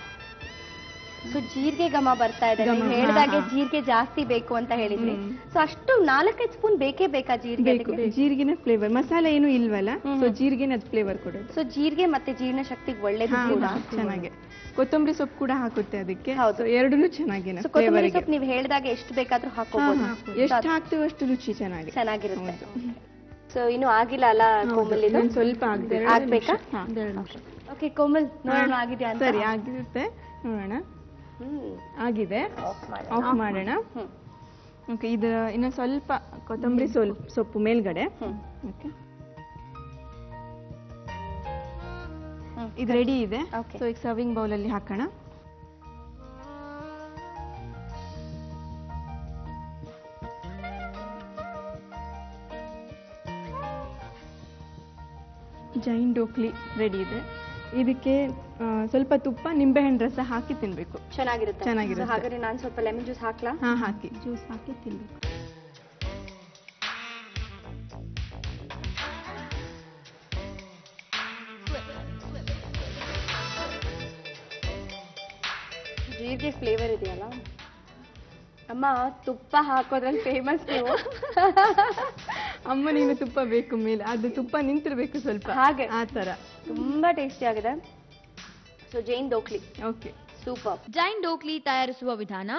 ಸೊ ಜೀರಿಗೆ ಘಮ ಬರ್ತಾ ಇದೆ. ಹೇಳಿದಾಗೆ ಜೀರಿಗೆ ಜಾಸ್ತಿ ಬೇಕು ಅಂತ ಹೇಳಿದ್ರಿ. ಸೊ ಅಷ್ಟು 4-5 ಸ್ಪೂನ್ ಬೇಕೇ ಬೇಕಾ ಜೀರಿಗೆ? ಜೀರಿಗೆನ ಫ್ಲೇವರ್, ಮಸಾಲೆ ಏನು ಇಲ್ವಲ್ಲ, ಸೊ ಜೀರಿಗೆನ ಅದು ಫ್ಲೇವರ್ ಕೊಡೋದು. ಸೊ ಜೀರಿಗೆ ಮತ್ತೆ ಜೀರ್ಣ ಶಕ್ತಿಗೆ ಒಳ್ಳೇದು ಕೂಡ. ಚೆನ್ನಾಗಿ ಕೊತ್ತಂಬರಿ ಸೊಪ್ಪು ಕೂಡ ಹಾಕುತ್ತೆ ಅದಕ್ಕೆ. ಹೌದು, ಎರಡೂ ಚೆನ್ನಾಗಿದೆ. ಕೊತ್ತಂಬರಿ ಸೊಪ್ಪು ನೀವು ಹೇಳಿದಾಗ ಎಷ್ಟು ಬೇಕಾದ್ರೂ ಹಾಕೋಬಹುದು. ಎಷ್ಟು ಹಾಕ್ತೀವಿ ಅಷ್ಟು ರುಚಿ ಚೆನ್ನಾಗಿರುತ್ತೆ. ಸೊ ಇನ್ನು ಆಗಿಲ್ಲ ಅಲ್ಲ ಕೋಮಲ್? ಇದು ಸ್ವಲ್ಪ ಆಗ್ಬೇಕಾ? ಓಕೆ ಕೋಮಲ್, ನೋಡೋಣ ಆಗಿದೆಯಾ ಅಂತ. ಸರಿ, ಆಗಿರುತ್ತೆ, ನೋಡೋಣ. ಆಗಿದೆ, ಆಫ್ ಮಾಡೋಣ. ಓಕೆ, ಇದು ಇನ್ನು ಸ್ವಲ್ಪ ಕೊತ್ತಂಬರಿ ಸೊಪ್ಪು ಮೇಲ್ಗಡೆ. ಓಕೆ, ಇದು ರೆಡಿ ಇದೆ. ಸೊ ಈಗ ಸರ್ವಿಂಗ್ ಬೌಲ್ ಅಲ್ಲಿ ಹಾಕೋಣ. ಜೈನ್ ಡೋಕ್ಲಿ ರೆಡಿ ಇದೆ. ಇದಕ್ಕೆ ಸ್ವಲ್ಪ ತುಪ್ಪ ನಿಂಬೆಹಣ್ಣು ರಸ ಹಾಕಿ ತಿನ್ಬೇಕು. ಚೆನ್ನಾಗಿರುತ್ತೆ. ಚೆನ್ನಾಗಿರುತ್ತೆ. ಹಾಗಾದ್ರೆ ನಾನು ಸ್ವಲ್ಪ ಲೆಮನ್ ಜ್ಯೂಸ್ ಹಾಕ್ಲಾ? ಹಾ, ಹಾಕಿ. ಜ್ಯೂಸ್ ಹಾಕಿ ತಿನ್ಬೇಕು. ಜೀರಿಗೆ ಫ್ಲೇವರ್ ಇದೆಯಲ್ಲ ಅಮ್ಮ, ತುಪ್ಪ ಹಾಕೋದ್ರಲ್ಲಿ ಫೇಮಸ್ ನೀವು. ಅಮ್ಮ ನೀನು ತುಪ್ಪ ಬೇಕು ಮೇಲೆ, ಅದು ತುಪ್ಪ ನಿಂತಿರ್ಬೇಕು ಸ್ವಲ್ಪ, ಹಾಗೆ ಆ ತರ. ತುಂಬಾ ಟೇಸ್ಟಿ ಆಗಿದೆ. So Jain dhokli okay, super. Jain dhokli ತಯಾರಿಸುವ ವಿಧಾನ: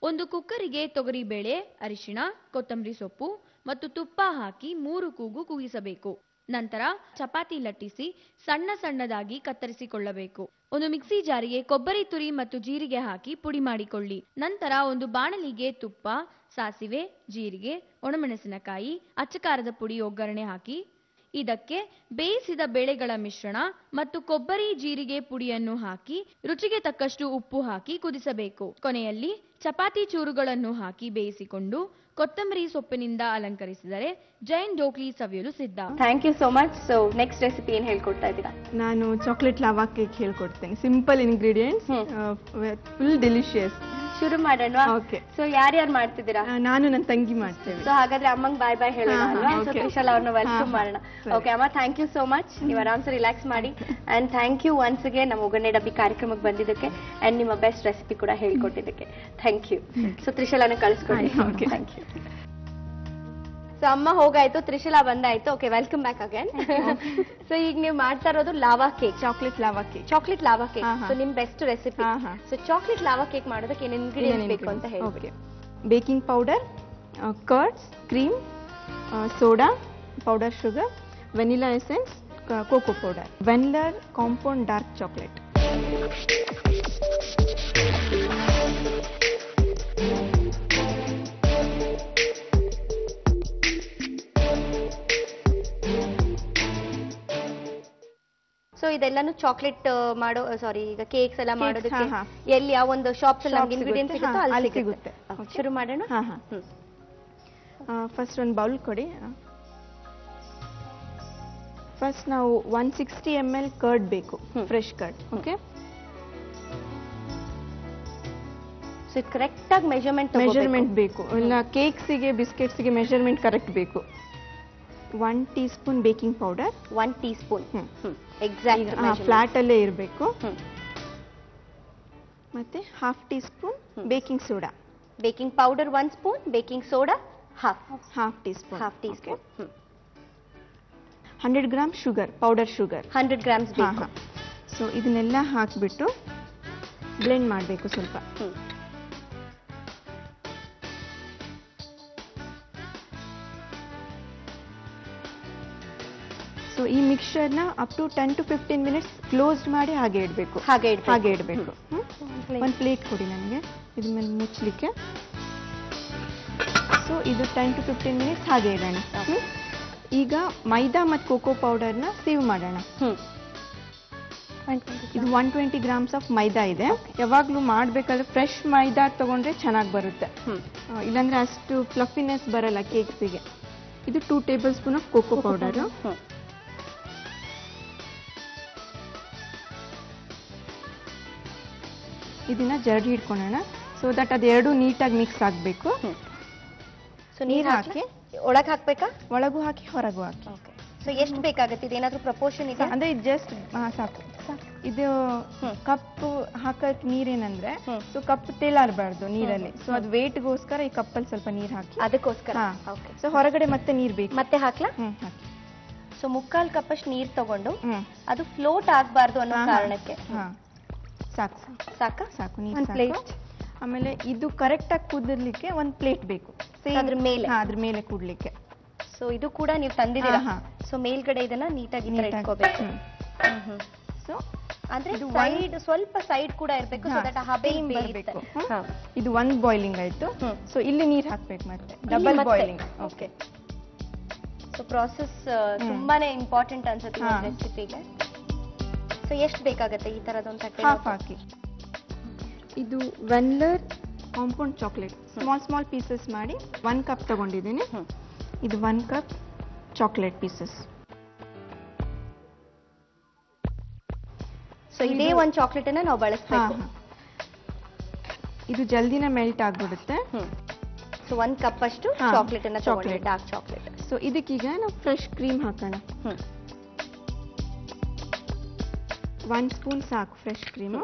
ಒಂದು ಕುಕ್ಕರಿಗೆ ತೊಗರಿಬೇಳೆ, ಅರಿಶಿಣ, ಕೊತ್ತಂಬರಿ ಸೊಪ್ಪು ಮತ್ತು ತುಪ್ಪ ಹಾಕಿ 3 ಕೂಗು ಕೂಗಿಸಬೇಕು. ನಂತರ ಚಪಾತಿ ಲಟ್ಟಿಸಿ ಸಣ್ಣ ಸಣ್ಣದಾಗಿ ಕತ್ತರಿಸಿಕೊಳ್ಳಬೇಕು. ಒಂದು ಮಿಕ್ಸಿ ಜಾರಿಗೆ ಕೊಬ್ಬರಿ ತುರಿ ಮತ್ತು ಜೀರಿಗೆ ಹಾಕಿ ಪುಡಿ ಮಾಡಿಕೊಳ್ಳಿ. ನಂತರ ಒಂದು ಬಾಣಲಿಗೆ ತುಪ್ಪ, ಸಾಸಿವೆ, ಜೀರಿಗೆ, ಒಣಮೆಣಸಿನಕಾಯಿ, ಅಚ್ಚಕಾರದ ಪುಡಿ ಒಗ್ಗರಣೆ ಹಾಕಿ ಇದಕ್ಕೆ ಬೇಯಿಸಿದ ಬೇಳೆಗಳ ಮಿಶ್ರಣ ಮತ್ತು ಕೊಬ್ಬರಿ ಜೀರಿಗೆ ಪುಡಿಯನ್ನು ಹಾಕಿ ರುಚಿಗೆ ತಕ್ಕಷ್ಟು ಉಪ್ಪು ಹಾಕಿ ಕುದಿಸಬೇಕು. ಕೊನೆಯಲ್ಲಿ ಚಪಾತಿ ಚೂರುಗಳನ್ನು ಹಾಕಿ ಬೇಯಿಸಿಕೊಂಡು ಕೊತ್ತಂಬರಿ ಸೊಪ್ಪಿನಿಂದ ಅಲಂಕರಿಸಿದರೆ ಜೈನ್ ಡೋಕ್ಲಿ ಸವಿಯಲು ಸಿದ್ಧ. Thank you so much. So next recipe ಏನ್ ಹೇಳ್ಕೊಡ್ತಾ ಇದ್ದೀರಾ? ನಾನು ಚಾಕ್ಲೇಟ್ ಲಾವಾ ಕೇಕ್ ಹೇಳ್ಕೊಡ್ತೇನೆ. Simple ingredients, full delicious. ಶುರು ಮಾಡೋಣ. ಓಕೆ. ಸೊ ಯಾರ್ಯಾರು ಮಾಡ್ತಿದ್ದೀರಾ? ನಾನು ನನ್ನ ತಂಗಿ ಮಾಡ್ತೇವೆ. ಸೊ ಹಾಗಾದ್ರೆ ಅಮ್ಮಂಗ್ ಬಾಯ್ ಬಾಯ್ ಹೇಳೋಣ ಅಲ್ವಾ? ಸೊ ತ್ರಿಶಾಲ್ ಅವ್ರನ್ನ ವೆಲ್ಕಮ್ ಮಾಡೋಣ. ಓಕೆ ಅಮ್ಮ, ಥ್ಯಾಂಕ್ ಯು ಸೋ ಮಚ್. ನೀವು ಆರಾಮ್ಸೆ ರಿಲ್ಯಾಕ್ಸ್ ಮಾಡಿ. And thank you once again ನಮ್ಮ ಒಗ್ಗರಣೆ ಡಬ್ಬಿ ಕಾರ್ಯಕ್ರಮಕ್ಕೆ ಬಂದಿದ್ದಕ್ಕೆ ಅಂಡ್ ನಿಮ್ಮ ಬೆಸ್ಟ್ ರೆಸಿಪಿ ಕೂಡ ಹೇಳ್ಕೊಟ್ಟಿದ್ದಕ್ಕೆ ಥ್ಯಾಂಕ್ ಯು. ಸೊ ತ್ರಿಶಾಲನ ಕಳಿಸ್ಕೊಡಿ. Thank you. ಸೊ ಅಮ್ಮ ಹೋಗಾಯ್ತು, ತ್ರಿಶಾಲ ಬಂದಾಯ್ತು. Okay, welcome back again. So ಈಗ ನೀವು ಮಾಡ್ತಾ ಇರೋದು lava cake, chocolate lava cake. Chocolate lava cake. So ನಿಮ್ ಬೆಸ್ಟ್ ರೆಸಿಪಿ. ಹಾ, ಹಾ. ಸೊ ಚಾಕ್ಲೇಟ್ ಲಾವಾ ಕೇಕ್ ಮಾಡೋದಕ್ಕೆ ಏನೇನು ಇಂಗ್ರೀಡಿಯೆಂಟ್ಸ್ ಬೇಕು ಅಂತ ಹೇಳ್ಬಿಡಿ. Baking powder, curds, cream, soda, powder sugar, vanilla essence, cocoa powder, Van Leer compound dark chocolate. So ಇದೆಲ್ಲಾನು chocolate ಮಾಡೋ ಈಗ ಕೇಕ್ಸ್ ಎಲ್ಲ ಮಾಡೋದಕ್ಕೆ ಹಾ, ಹಾ. ಎಲ್ಲಿ ಯಾವ ಒಂದು ಶಾಪ್ಸ್ ಅಲ್ಲಿ ನಮ್ಗೆ ಇಂಗ್ರೀಡಿಯೆಂಟ್ಸ್ ಸಿಗುತ್ತೆ, ಸಿಗುತ್ತೋ ಹಾ, ಅಲ್ಲಿ ಅಲ್ಲಿ ಸಿಗುತ್ತೆ. ಸಿಗುತ್ತೆ. ಶುರು ಮಾಡೋಣ. ಹಾ, ಹಾ. ಫಸ್ಟ್ ಒಂದು ಬೌಲ್ ಕೊಡಿ. ಫಸ್ಟ್ ನಾವು 160 ml ಕರ್ಡ್ ಬೇಕು, ಫ್ರೆಶ್ ಕರ್ಡ್. ಓಕೆ, ಸೊ ಇದು ಕರೆಕ್ಟ್ ಆಗಿ ಮೆಜರ್ಮೆಂಟ್ ಬೇಕು. ಇಲ್ಲ ಕೇಕ್ಸಿಗೆ ಬಿಸ್ಕೆಟ್ಸ್ಗೆ ಮೆಜರ್ಮೆಂಟ್ ಕರೆಕ್ಟ್ ಬೇಕು. 1 tea spoon baking powder. 1 tea spoon exact flat ಅಲ್ಲೇ ಇರಬೇಕು. ಮತ್ತೆ half tea spoon baking soda. Baking powder 1 spoon, baking soda half tea spoon. 100 gram sugar, powder sugar. 100 grams ಬೇಕು. So ಇದನ್ನೆಲ್ಲ ಹಾಕ್ಬಿಟ್ಟು ಬ್ಲೆಂಡ್ ಮಾಡಬೇಕು ಸ್ವಲ್ಪ. ಸೊ ಈ ಮಿಕ್ಸ್ಚರ್ನ up to 10 to 15 minutes close ಮಾಡಿ ಹಾಗೆ ಇಡಬೇಕು. ಹಾಗೆ ಇಡಬೇಕು. ಒಂದು ಪ್ಲೇಟ್ ಕೊಡಿ ನನಗೆ ಇದ್ರ ಮೇಲೆ ಮುಚ್ಚಲಿಕ್ಕೆ. ಸೊ ಇದು 10 to 15 ಮಿನಿಟ್ಸ್ ಹಾಗೆ ಇಡೋಣ. ಈಗ ಮೈದಾ ಮತ್ತು ಕೋಕೋ ಪೌಡರ್ನ ಸೀವ್ ಮಾಡೋಣ. ಇದು 120 ಗ್ರಾಮ್ಸ್ ಆಫ್ ಮೈದಾ ಇದೆ. ಯಾವಾಗಲೂ ಮಾಡಬೇಕಾದ್ರೆ ಫ್ರೆಶ್ ಮೈದಾ ತಗೊಂಡ್ರೆ ಚೆನ್ನಾಗಿ ಬರುತ್ತೆ, ಇಲ್ಲಾಂದ್ರೆ ಅಷ್ಟು ಫ್ಲಫಿನೆಸ್ ಬರಲ್ಲ ಕೇಕ್ಸಿಗೆ. ಇದು 2 table spoon of cocoa powder. ಇದನ್ನ ಜರಡಿ ಹಿಡ್ಕೊಳ್ಳೋಣ ಸೊ ದಟ್ ಅದೆರಡು ನೀಟಾಗಿ ಮಿಕ್ಸ್ ಆಗಬೇಕು. ಸೊ ನೀರು ಹಾಕಿ ಒಳಗೆ ಹಾಕ್ಬೇಕಾ? ಒಳಗೂ ಹಾಕಿ ಹೊರಗೂ ಹಾಕಿ. ಸೊ ಎಷ್ಟು ಬೇಕಾಗುತ್ತೆ? ಇದೇನಾದ್ರೂ ಪ್ರಪೋರ್ಷನ್ ಇದೆ ಅಂದ್ರೆ ಜಸ್ಟ್ ಸಾಕು. ಇದು ಕಪ್ ಹಾಕಕ್ ನೀರೇನಂದ್ರೆ ಸೊ ಕಪ್ ತೇಲಾಡಬಾರ್ದು ನೀರಲ್ಲಿ. ಸೊ ಅದು ವೇಟ್ಗೋಸ್ಕರ ಈ ಕಪ್ಪಲ್ಲಿ ಸ್ವಲ್ಪ ನೀರು ಹಾಕಿ ಅದಕ್ಕೋಸ್ಕರ. ಸೊ ಹೊರಗಡೆ ಮತ್ತೆ ನೀರು ಬೇಕು. ಮತ್ತೆ ಹಾಕ್ಲಾ? ಹಾಕಿ. ಸೊ 3/4 ಕಪ್ಪಷ್ಟು ನೀರು ತಗೊಂಡು ಅದು ಫ್ಲೋಟ್ ಆಗಬಾರ್ದು ಅನ್ನೋ ಕಾರಣಕ್ಕೆ ಸಾಕು. ಸಾಕಾ? ಸಾಕು ನೀರು ಸಾಕು. ಆಮೇಲೆ ಇದು ಕರೆಕ್ಟ್ ಆಗಿ ಕುದಿರ್ಲಿಕ್ಕೆ ಒಂದು ಪ್ಲೇಟ್ ಬೇಕು ಅದ್ರ ಮೇಲೆ. ಅದ್ರ ಮೇಲೆ ಕುಡ್ಲಿಕ್ಕೆ. ಸೊ ಇದು ಕೂಡ ನೀವು ತಂದಿದ್ದೀರಾ. ಸೊ ಮೇಲ್ಗಡೆ ಇದನ್ನ ನೀಟಾಗಿ ಇಟ್ಕೋಬೇಕು. ಸೊ ಅಂದ್ರೆ ಸೈಡ್ ಸ್ವಲ್ಪ ಸೈಡ್ ಕೂಡ ಇರಬೇಕು ಸೊ ದಟ್ ಹಬೆ ಬರಬೇಕು. ಇದು ಒಂದು ಬಾಯ್ಲಿಂಗ್ ಆಯ್ತು. ಸೊ ಇಲ್ಲಿ ನೀರು ಹಾಕ್ಬೇಕು ಮತ್ತೆ double boiling. Okay. So process ತುಂಬಾನೇ ಇಂಪಾರ್ಟೆಂಟ್ ಅನ್ಸುತ್ತೆ ಈ ರೆಸಿಪಿಗೆ. ಸೊ ಎಷ್ಟು ಬೇಕಾಗುತ್ತೆ ಈ ತರದ ಒಂದು ತಟ್ಟೆ? ಹಾಫ್ ಹಾಕಿ. ಇದು ವೆನ್ಲರ್ ಕಾಂಪೌಂಡ್ ಚಾಕ್ಲೇಟ್ ಸ್ಮಾಲ್ ಪೀಸಸ್ ಮಾಡಿ 1 ಕಪ್ ತಗೊಂಡಿದ್ದೀನಿ. ಇದು 1 ಕಪ್ ಚಾಕ್ಲೇಟ್ ಪೀಸಸ್. ಸೊ ಇದೇ ಒಂದು ಚಾಕ್ಲೇಟ್ ಅನ್ನ ನಾವು ಬಳಸಬೇಕು. ಇದು ಜಲ್ದಿನ ಮೆಲ್ಟ್ ಆಗ್ಬಿಡುತ್ತೆ. ಸೊ 1 ಕಪ್ ಅಷ್ಟು ಚಾಕ್ಲೇಟ್ ಅನ್ನ ತಗೊಳ್ಳಿ, ಡಾರ್ಕ್ ಚಾಕ್ಲೇಟ್. ಸೊ ಇದಕ್ಕೀಗ ನಾವು ಫ್ರೆಶ್ ಕ್ರೀಮ್ ಹಾಕೋಣ. 1 ಸ್ಪೂನ್ ಸಾಕು ಫ್ರೆಶ್ ಕ್ರೀಮು.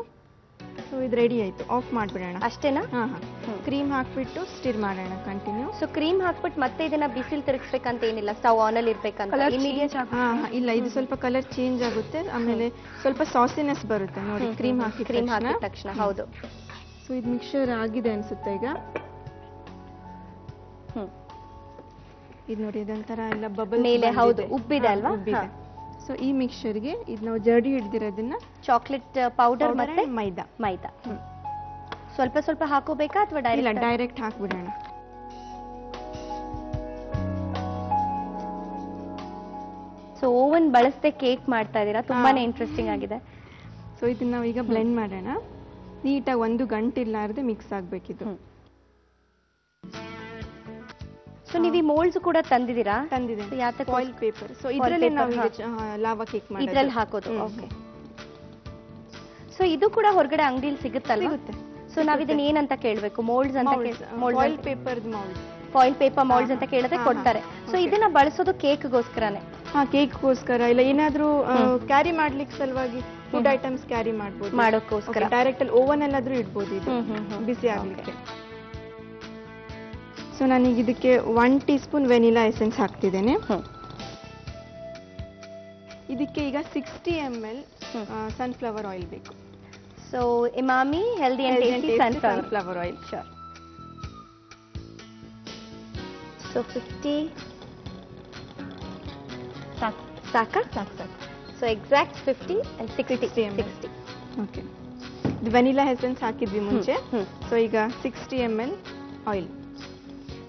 ಸೊ ಇದು ರೆಡಿ ಆಯ್ತು, ಆಫ್ ಮಾಡ್ಬಿಡೋಣ. ಅಷ್ಟೇನಾ? ಕ್ರೀಮ್ ಹಾಕ್ಬಿಟ್ಟು ಸ್ಟಿರ್ ಮಾಡೋಣ ಕಂಟಿನ್ಯೂ. ಸೊ ಕ್ರೀಮ್ ಹಾಕ್ಬಿಟ್ಟು ಮತ್ತೆ ಇದನ್ನ ಬಿಸಿಲು ತಿರುಗಿಸ್ಬೇಕಂತ ಏನಿಲ್ಲ, ಸ್ಟವ್ ಆನ್ ಅಲ್ಲಿ ಇರ್ಬೇಕಂತ. ಇಲ್ಲ, ಇದು ಸ್ವಲ್ಪ ಕಲರ್ ಚೇಂಜ್ ಆಗುತ್ತೆ, ಆಮೇಲೆ ಸ್ವಲ್ಪ ಸಾಸಿನೆಸ್ ಬರುತ್ತೆ ನೋಡಿ ಕ್ರೀಮ್ ಹಾಕಿದ ತಕ್ಷಣ. ಹೌದು. ಸೊ ಇದು ಮಿಕ್ಸ್ಚರ್ ಆಗಿದೆ ಅನ್ಸುತ್ತೆ ಈಗ. ಇದು ನೋಡಿ ಇದೊಂಥರ ಎಲ್ಲ ಬಬಲ್ ಮೇಲೆ. ಹೌದು, ಉಬ್ಬಿದೆ ಅಲ್ವಾ? ಸೊ ಈ ಮಿಕ್ಸ್ಚರ್ಗೆ ಇದು ನಾವು ಜಡಿ ಹಿಡ್ದಿರೋದನ್ನ ಚಾಕ್ಲೇಟ್ ಪೌಡರ್ ಮತ್ತೆ ಮೈದಾ ಸ್ವಲ್ಪ ಸ್ವಲ್ಪ ಹಾಕೋಬೇಕಾ ಅಥವಾ ಡೈರೆಕ್ಟ್ ಹಾಕ್ಬಿಡೋಣ. ಸೊ ಓವನ್ ಬಳಸದೆ ಕೇಕ್ ಮಾಡ್ತಾ ಇದೀರಾ, ತುಂಬಾನೇ ಇಂಟ್ರೆಸ್ಟಿಂಗ್ ಆಗಿದೆ. ಸೊ ಇದನ್ನ ನಾವು ಈಗ ಬ್ಲೆಂಡ್ ಮಾಡೋಣ. ನೀಟಾಗಿ 1 ಗಂಟೆ ಇಲ್ಲಾರ್ದೆ ಮಿಕ್ಸ್ ಆಗ್ಬೇಕಿದು. ಸೊ ನೀವು ಈ ಮೋಲ್ಡ್ಸ್ ಕೂಡ ತಂದಿದ್ದೀರಾ? ತಂದಿದೆ. ಯಾತಕ್ಕೆ? Foil paper. ಸೊ ಇದರಲ್ಲಿ ನಾವು ಲಾವಾ ಕೇಕ್ ಮಾಡೋದು. ಇದ್ರಲ್ಲಿ ಹಾಕೋದು. ಓಕೆ. ಸೊ ಇದು ಕೂಡ ಹೊರಗಡೆ ಅಂಗಡಿಯಲ್ಲಿ ಸಿಗುತ್ತಲ್ವಾ? ಸಿಗುತ್ತೆ. ಸೊ ನಾವ್ ಇದನ್ನ ಏನಂತ ಕೇಳಬೇಕು? ಮೋಲ್ಡ್ಸ್ ಅಂತ. Foil paper mould. Foil paper moulds ಅಂತ ಕೇಳಿದ್ರೆ ಕೊಡ್ತಾರೆ. ಸೊ ಇದನ್ನ ಬಳಸೋದು ಕೇಕ್ಗೋಸ್ಕರನೇ? ಕೇಕ್ಗೋಸ್ಕರ ಇಲ್ಲ, ಏನಾದ್ರೂ ಕ್ಯಾರಿ ಮಾಡ್ಲಿಕ್ಕೆ ಸಲುವಾಗಿ ಫುಡ್ ಐಟಮ್ಸ್ ಕ್ಯಾರಿ ಮಾಡ್ಬೋದು, ಮಾಡೋಕ್ಕೋಸ್ಕರ. ಡೈರೆಕ್ಟ್ ಅಲ್ಲಿ ಓವನ್ ಅಲ್ಲಾದ್ರೂ ಇಡ್ಬೋದು ಇದು ಬಿಸಿ ಆಗ್ಲಿಕ್ಕೆ. ಸೊ ನಾನೀಗ ಇದಕ್ಕೆ 1 ಟೀ ಸ್ಪೂನ್ ವೆನಿಲಾ ಎಸೆನ್ಸ್ ಹಾಕ್ತಿದ್ದೇನೆ. ಇದಕ್ಕೆ ಈಗ 60 ml ಸನ್ಫ್ಲವರ್ ಆಯಿಲ್ ಬೇಕು. So Emami healthy and tasty sunflower oil. Sure. So 50 ಸಾಕಾ? ಸಾಕು. So exact 50 and 60 ml. Okay. ಇದು ವೆನಿಲಾ ಎಸೆನ್ಸ್ ಹಾಕಿದ್ವಿ ಮುಂಚೆ. ಸೊ ಈಗ 60 ml oil.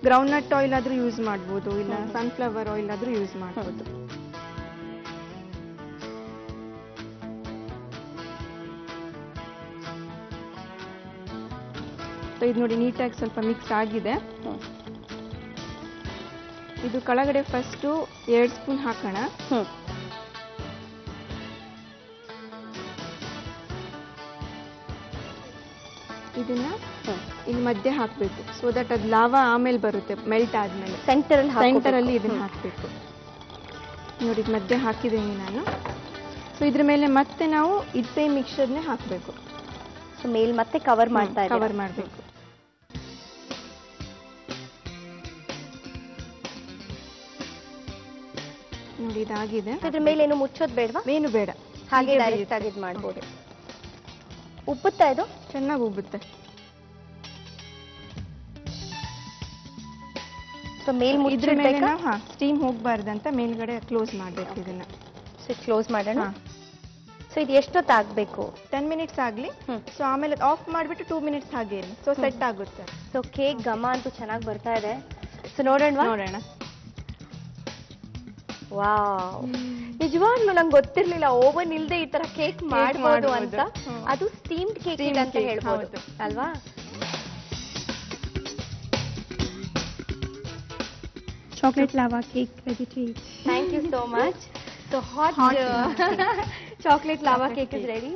Ground nut oil ಆದ್ರೂ ಯೂಸ್ ಮಾಡ್ಬೋದು, ಇಲ್ಲ ಸನ್ಫ್ಲವರ್ ಆಯಿಲ್ ಆದ್ರೂ ಯೂಸ್ ಮಾಡ್ಬೋದು. ಸೊ ಇದು ನೋಡಿ ನೀಟಾಗಿ ಸ್ವಲ್ಪ ಮಿಕ್ಸ್ ಆಗಿದೆ. ಇದು ಕೆಳಗಡೆ ಫಸ್ಟ್ 2 ಸ್ಪೂನ್ ಹಾಕೋಣ. ಇದನ್ನ ಇಲ್ಲಿ ಮಧ್ಯೆ ಹಾಕ್ಬೇಕು, ಸೊ ದಟ್ ಅದು ಲಾವಾ ಆಮೇಲೆ ಬರುತ್ತೆ ಮೆಲ್ಟ್ ಆದ್ಮೇಲೆ. ಸೆಂಟರ್ ಅಲ್ಲಿ ಇದನ್ನ ಹಾಕ್ಬೇಕು ನೋಡಿ. ಮಧ್ಯೆ ಹಾಕಿದ್ದೀನಿ ನಾನು. ಸೊ ಇದ್ರ ಮೇಲೆ ಮತ್ತೆ ನಾವು ಇದ್ದೇ ಮಿಕ್ಸ್ಚರ್ನೇ ಹಾಕ್ಬೇಕು. ಸೊ ಮೇಲ್ ಮತ್ತೆ ಕವರ್ ಮಾಡಬೇಕು. ನೋಡಿ ಇದಾಗಿದೆ. ಇದ್ರ ಮೇಲೆ ಏನು ಮುಚ್ಚೋದು ಬೇಡವಾ? ಏನು ಬೇಡ, ಹಾಗೆ ಡೈರೆಕ್ಟ್ ಆಗಿ ಇದು ಮಾಡ್ಬೋದು. ಉಪ್ಪುತ್ತಾ ಇದು? ಚೆನ್ನಾಗಿ ಉಬ್ಬುತ್ತೆ. ಸೊ ಮೇಲ್ ಇದ್ರ ಮೇಲೆ ಸ್ಟೀಮ್ ಹೋಗ್ಬಾರ್ದಂತ ಮೇಲ್ಗಡೆ ಕ್ಲೋಸ್ ಮಾಡ್ಬೇಕು ಇದನ್ನ. ಸೊ ಕ್ಲೋಸ್ ಮಾಡೋಣ. ಸೊ ಇದು ಎಷ್ಟೊತ್ತು ಆಗ್ಬೇಕು? 10 ಮಿನಿಟ್ಸ್ ಆಗ್ಲಿ. ಸೊ ಆಮೇಲೆ ಆಫ್ ಮಾಡ್ಬಿಟ್ಟು 2 ಮಿನಿಟ್ಸ್ ಹಾಗೆ ಇರಿ. ಸೊ ಸೆಟ್ ಆಗುತ್ತೆ. ಸೊ ಕೇಕ್ ಘಮ ಅಂತೂ ಚೆನ್ನಾಗಿ ಬರ್ತಾ ಇದೆ. ಸೊ ನೋಡೋಣ. ವಾವ್, ನಿಜವಾಗ್ಲೂ ನಂಗೆ ಗೊತ್ತಿರ್ಲಿಲ್ಲ ಓವನ್ ಇಲ್ದೆ ಈ ತರ ಕೇಕ್ ಮಾಡ್ಬೋದು ಅಂತ. ಅದು ಸ್ಟೀಮ್ಡ್ ಕೇಕ್ ಅಂತ ಹೇಳ್ಬೋದು ಅಲ್ವಾ? Chocolate lava cake ready to eat. Thank you so much. So hot chocolate lava cake is ready.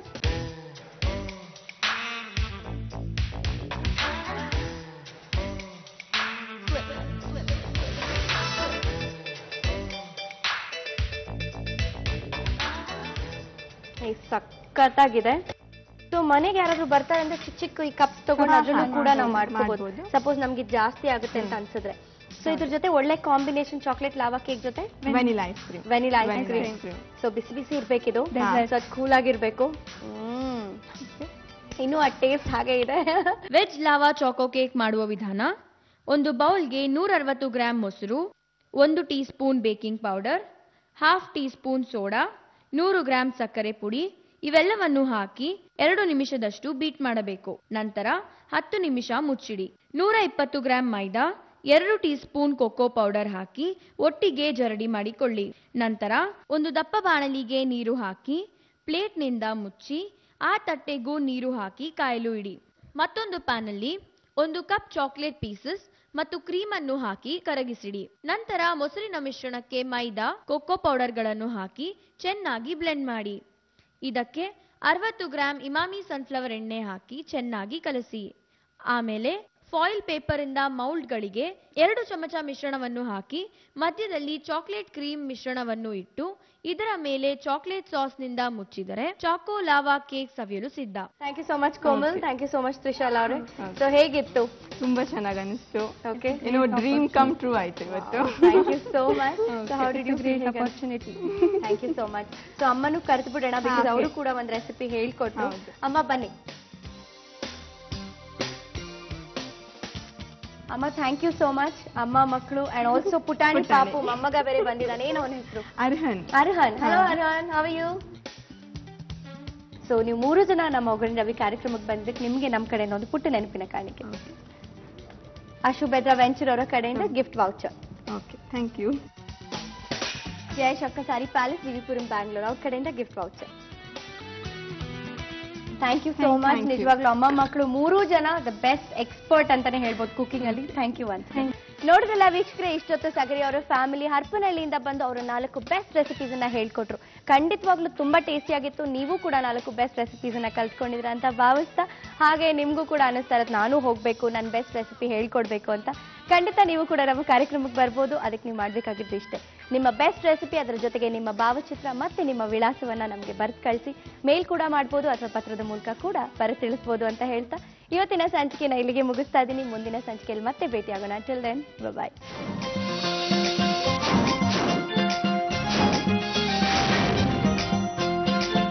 ಸಕ್ಕತ್ತಾಗಿದೆ. ಸೊ ಮನೆಗೆ ಯಾರಾದ್ರೂ ಬರ್ತಾರೆ ಅಂದ್ರೆ ಚಿಕ್ಕ ಚಿಕ್ಕ ಈ ಕಪ್ಸ್ ತಗೊಂಡು ಅದ್ರಲ್ಲೂ ಕೂಡ ನಾವು ಮಾಡ್ಕೋಬಹುದು. ಸಪೋಸ್ ನಮ್ಗೆ ಜಾಸ್ತಿ ಆಗುತ್ತೆ ಅಂತ ಅನ್ಸಿದ್ರೆ. ಸೊ ಇದ್ರ ಜೊತೆ ಒಳ್ಳೆ ಕಾಂಬಿನೇಷನ್ ಚಾಕ್ಲೇಟ್ ಲಾವಾ ಕೇಕ್ ಜೊತೆ ವೆನಿಲಾ ಐಸ್ ಕ್ರೀಮ್. ಸೊ ಬಿಸಿ ಬಿಸಿ ಇರ್ಬೇಕಿದು, ಸೊ ಅದು ಕೂಲ್ ಆಗಿರ್ಬೇಕು. ಇನ್ನು ಆ ಟೇಸ್ಟ್ ಹಾಗೆ ಇದೆ. ವೆಜ್ ಲಾವಾ ಚಾಕೋ ಕೇಕ್ ಮಾಡುವ ವಿಧಾನ: ಒಂದು ಬೌಲ್ಗೆ 160 ಗ್ರಾಂ ಮೊಸರು, 1 tea spoon baking powder, 1/2 tea spoon soda, 100 gram ಸಕ್ಕರೆ ಪುಡಿ ಇವೆಲ್ಲವನ್ನು ಹಾಕಿ 2 ನಿಮಿಷದಷ್ಟು ಬೀಟ್ ಮಾಡಬೇಕು. ನಂತರ 10 ನಿಮಿಷ ಮುಚ್ಚಿಡಿ. 120 ಗ್ರಾಂ ಮೈದಾ, 2 ಟೀ ಸ್ಪೂನ್ ಕೊಕೋ ಪೌಡರ್ ಹಾಕಿ ಒಟ್ಟಿಗೆ ಜರಡಿ ಮಾಡಿಕೊಳ್ಳಿ. ನಂತರ ಒಂದು ದಪ್ಪ ಬಾಣಲಿಗೆ ನೀರು ಹಾಕಿ ಪ್ಲೇಟ್ನಿಂದ ಮುಚ್ಚಿ ಆ ತಟ್ಟೆಗೂ ನೀರು ಹಾಕಿ ಕಾಯಲು ಇಡಿ. ಮತ್ತೊಂದು ಪ್ಯಾನಲ್ಲಿ 1 ಕಪ್ ಚಾಕ್ಲೇಟ್ ಪೀಸಸ್ ಮತ್ತು ಕ್ರೀಮ್ ಅನ್ನು ಹಾಕಿ ಕರಗಿಸಿಡಿ. ನಂತರ ಮೊಸರಿನ ಮಿಶ್ರಣಕ್ಕೆ ಮೈದಾ, ಕೊಕೋ ಪೌಡರ್ಗಳನ್ನು ಹಾಕಿ ಚೆನ್ನಾಗಿ ಬ್ಲೆಂಡ್ ಮಾಡಿ. ಇದಕ್ಕೆ 60 ಗ್ರಾಂ ಇಮಾಮಿ ಸನ್ಫ್ಲವರ್ ಎಣ್ಣೆ ಹಾಕಿ ಚೆನ್ನಾಗಿ ಕಲಸಿ. ಆಮೇಲೆ ಫಾಯಿಲ್ ಪೇಪರ್ ಇಂದ ಮೌಲ್ಡ್ಗಳಿಗೆ 2 ಚಮಚ ಮಿಶ್ರಣವನ್ನು ಹಾಕಿ ಮಧ್ಯದಲ್ಲಿ ಚಾಕ್ಲೇಟ್ ಕ್ರೀಮ್ ಮಿಶ್ರಣವನ್ನು ಇಟ್ಟು ಇದರ ಮೇಲೆ ಚಾಕ್ಲೇಟ್ ಸಾಸ್ ನಿಂದ ಮುಚ್ಚಿದರೆ ಚಾಕೋ ಲಾವಾ ಕೇಕ್ ಸವಿಯಲು ಸಿದ್ಧ. Thank you so much Komal. Thank you so much Trishal ಅವರೇ. ಸೊ ಹೇಗಿತ್ತು? ತುಂಬಾ ಚೆನ್ನಾಗಿ ಅನಿಸ್ತು. ಓಕೆ, ಏನೋ ಡ್ರೀಮ್ ಕಮ್ ಟ್ರೂ ಆಯ್ತು ಇವತ್ತು. Thank you so much. So how did you great feel? Opportunity. Thank you so much. So ಅಮ್ಮನೂ ಕರೆದು ಬಿಡೋಣ, ಬಿಕಾಸ್ ಅವರು ಕೂಡ ಒಂದು ರೆಸಿಪಿ ಹೇಳ್ಕೊಟ್ರು. ಅಮ್ಮ ಬನ್ನಿ. ಅಮ್ಮ ಥ್ಯಾಂಕ್ ಯು ಸೋ ಮಚ್. ಅಮ್ಮ, ಮಕ್ಕಳು ಅಂಡ್ ಆಲ್ಸೋ ಪುಟಾಣಿ ಪಾಪು ಮೊಮ್ಮಗ ಬೇರೆ ಬಂದಿದ್ದಾನೆ. ಏನು ಅವನ ಹೆಸರು? Arhan. Arhan. Hello Arhan, how are you? So ನೀವು 3 ಜನ ನಮ್ಮ ಒಗ್ಗರಣೆ ರವಿ ಕಾರ್ಯಕ್ರಮಕ್ಕೆ ಬಂದಿದ್ದಕ್ಕೆ ನಿಮಗೆ ನಮ್ಮ ಕಡೆಯಿಂದ ಒಂದು ಪುಟ್ಟ ನೆನಪಿನ ಕಾಣಿಕೆ. ಅಶುಭದ್ರ ವೆಂಚರ್ ಅವರ ಕಡೆಯಿಂದ gift voucher. Okay, thank you. Jayesh ಅಕ್ಕ ಸಾರಿ ಪ್ಯಾಲೇಸ್ ವಿವಿಪುರಂ ಬ್ಯಾಂಗ್ಳೂರ್ ಅವ್ರ ಕಡೆಯಿಂದ gift voucher. Thank you so much. ನಿಜವಾಗ್ಲೂ ಅಮ್ಮ ಮಕ್ಕಳು 3 ಜನ ದ ಬೆಸ್ಟ್ ಎಕ್ಸ್ಪರ್ಟ್ ಅಂತಾನೆ ಹೇಳ್ಬೋದು ಕುಕಿಂಗ್ ಅಲ್ಲಿ. ಥ್ಯಾಂಕ್ ಯು ಅಂತ. ನೋಡಿದ್ರಲ್ಲ ವೀಕ್ಷಕರೇ, ಇಷ್ಟೊತ್ತು ಸಗರಿ ಅವರ ಫ್ಯಾಮಿಲಿ ಹರಪನಹಳ್ಳಿಯಿಂದ ಬಂದು ಅವರು 4 ಬೆಸ್ಟ್ ರೆಸಿಪೀಸ್ ಅನ್ನ ಹೇಳ್ಕೊಟ್ರು. ಖಂಡಿತವಾಗ್ಲೂ ತುಂಬಾ ಟೇಸ್ಟಿ ಆಗಿತ್ತು. ನೀವು ಕೂಡ 4 ಬೆಸ್ಟ್ ರೆಸಿಪೀಸ್ ಅನ್ನ ಕಲ್ತ್ಕೊಂಡಿದ್ರ ಅಂತ ಭಾವಿಸ್ತಾ, ಹಾಗೆ ನಿಮ್ಗೂ ಕೂಡ ಅನಿಸ್ತಾ ಇರತ್ತೆ ನಾನು ಹೋಗ್ಬೇಕು, ನನ್ನ ಬೆಸ್ಟ್ ರೆಸಿಪಿ ಹೇಳ್ಕೊಡ್ಬೇಕು ಅಂತ. ಖಂಡಿತ ನೀವು ಕೂಡ ನಮ್ಮ ಕಾರ್ಯಕ್ರಮಕ್ಕೆ ಬರ್ಬೋದು. ಅದಕ್ಕೆ ನೀವು ಮಾಡ್ಬೇಕಾಗಿದ್ದು ಇಷ್ಟೇ, ನಿಮ್ಮ ಬೆಸ್ಟ್ ರೆಸಿಪಿ, ಅದರ ಜೊತೆಗೆ ನಿಮ್ಮ ಭಾವಚಿತ್ರ ಮತ್ತೆ ನಿಮ್ಮ ವಿಳಾಸವನ್ನ ನಮಗೆ ಬರೆದು ಕಳಿಸಿ. ಮೇಲ್ ಕೂಡ ಮಾಡ್ಬೋದು ಅಥವಾ ಪತ್ರದ ಮೂಲಕ ಕೂಡ ಬರೆದು ತಿಳಿಸ್ಬೋದು ಅಂತ ಹೇಳ್ತಾ ಇವತ್ತಿನ ಸಂಚಿಕೆನ ಇಲ್ಲಿಗೆ ಮುಗಿಸ್ತಾ ಇದ್ದೀನಿ. ಮುಂದಿನ ಸಂಚಿಕೆಯಲ್ಲಿ ಮತ್ತೆ ಭೇಟಿಯಾಗೋಣ. ಟಿಲ್ ದೆನ್, ಬಾಯ್.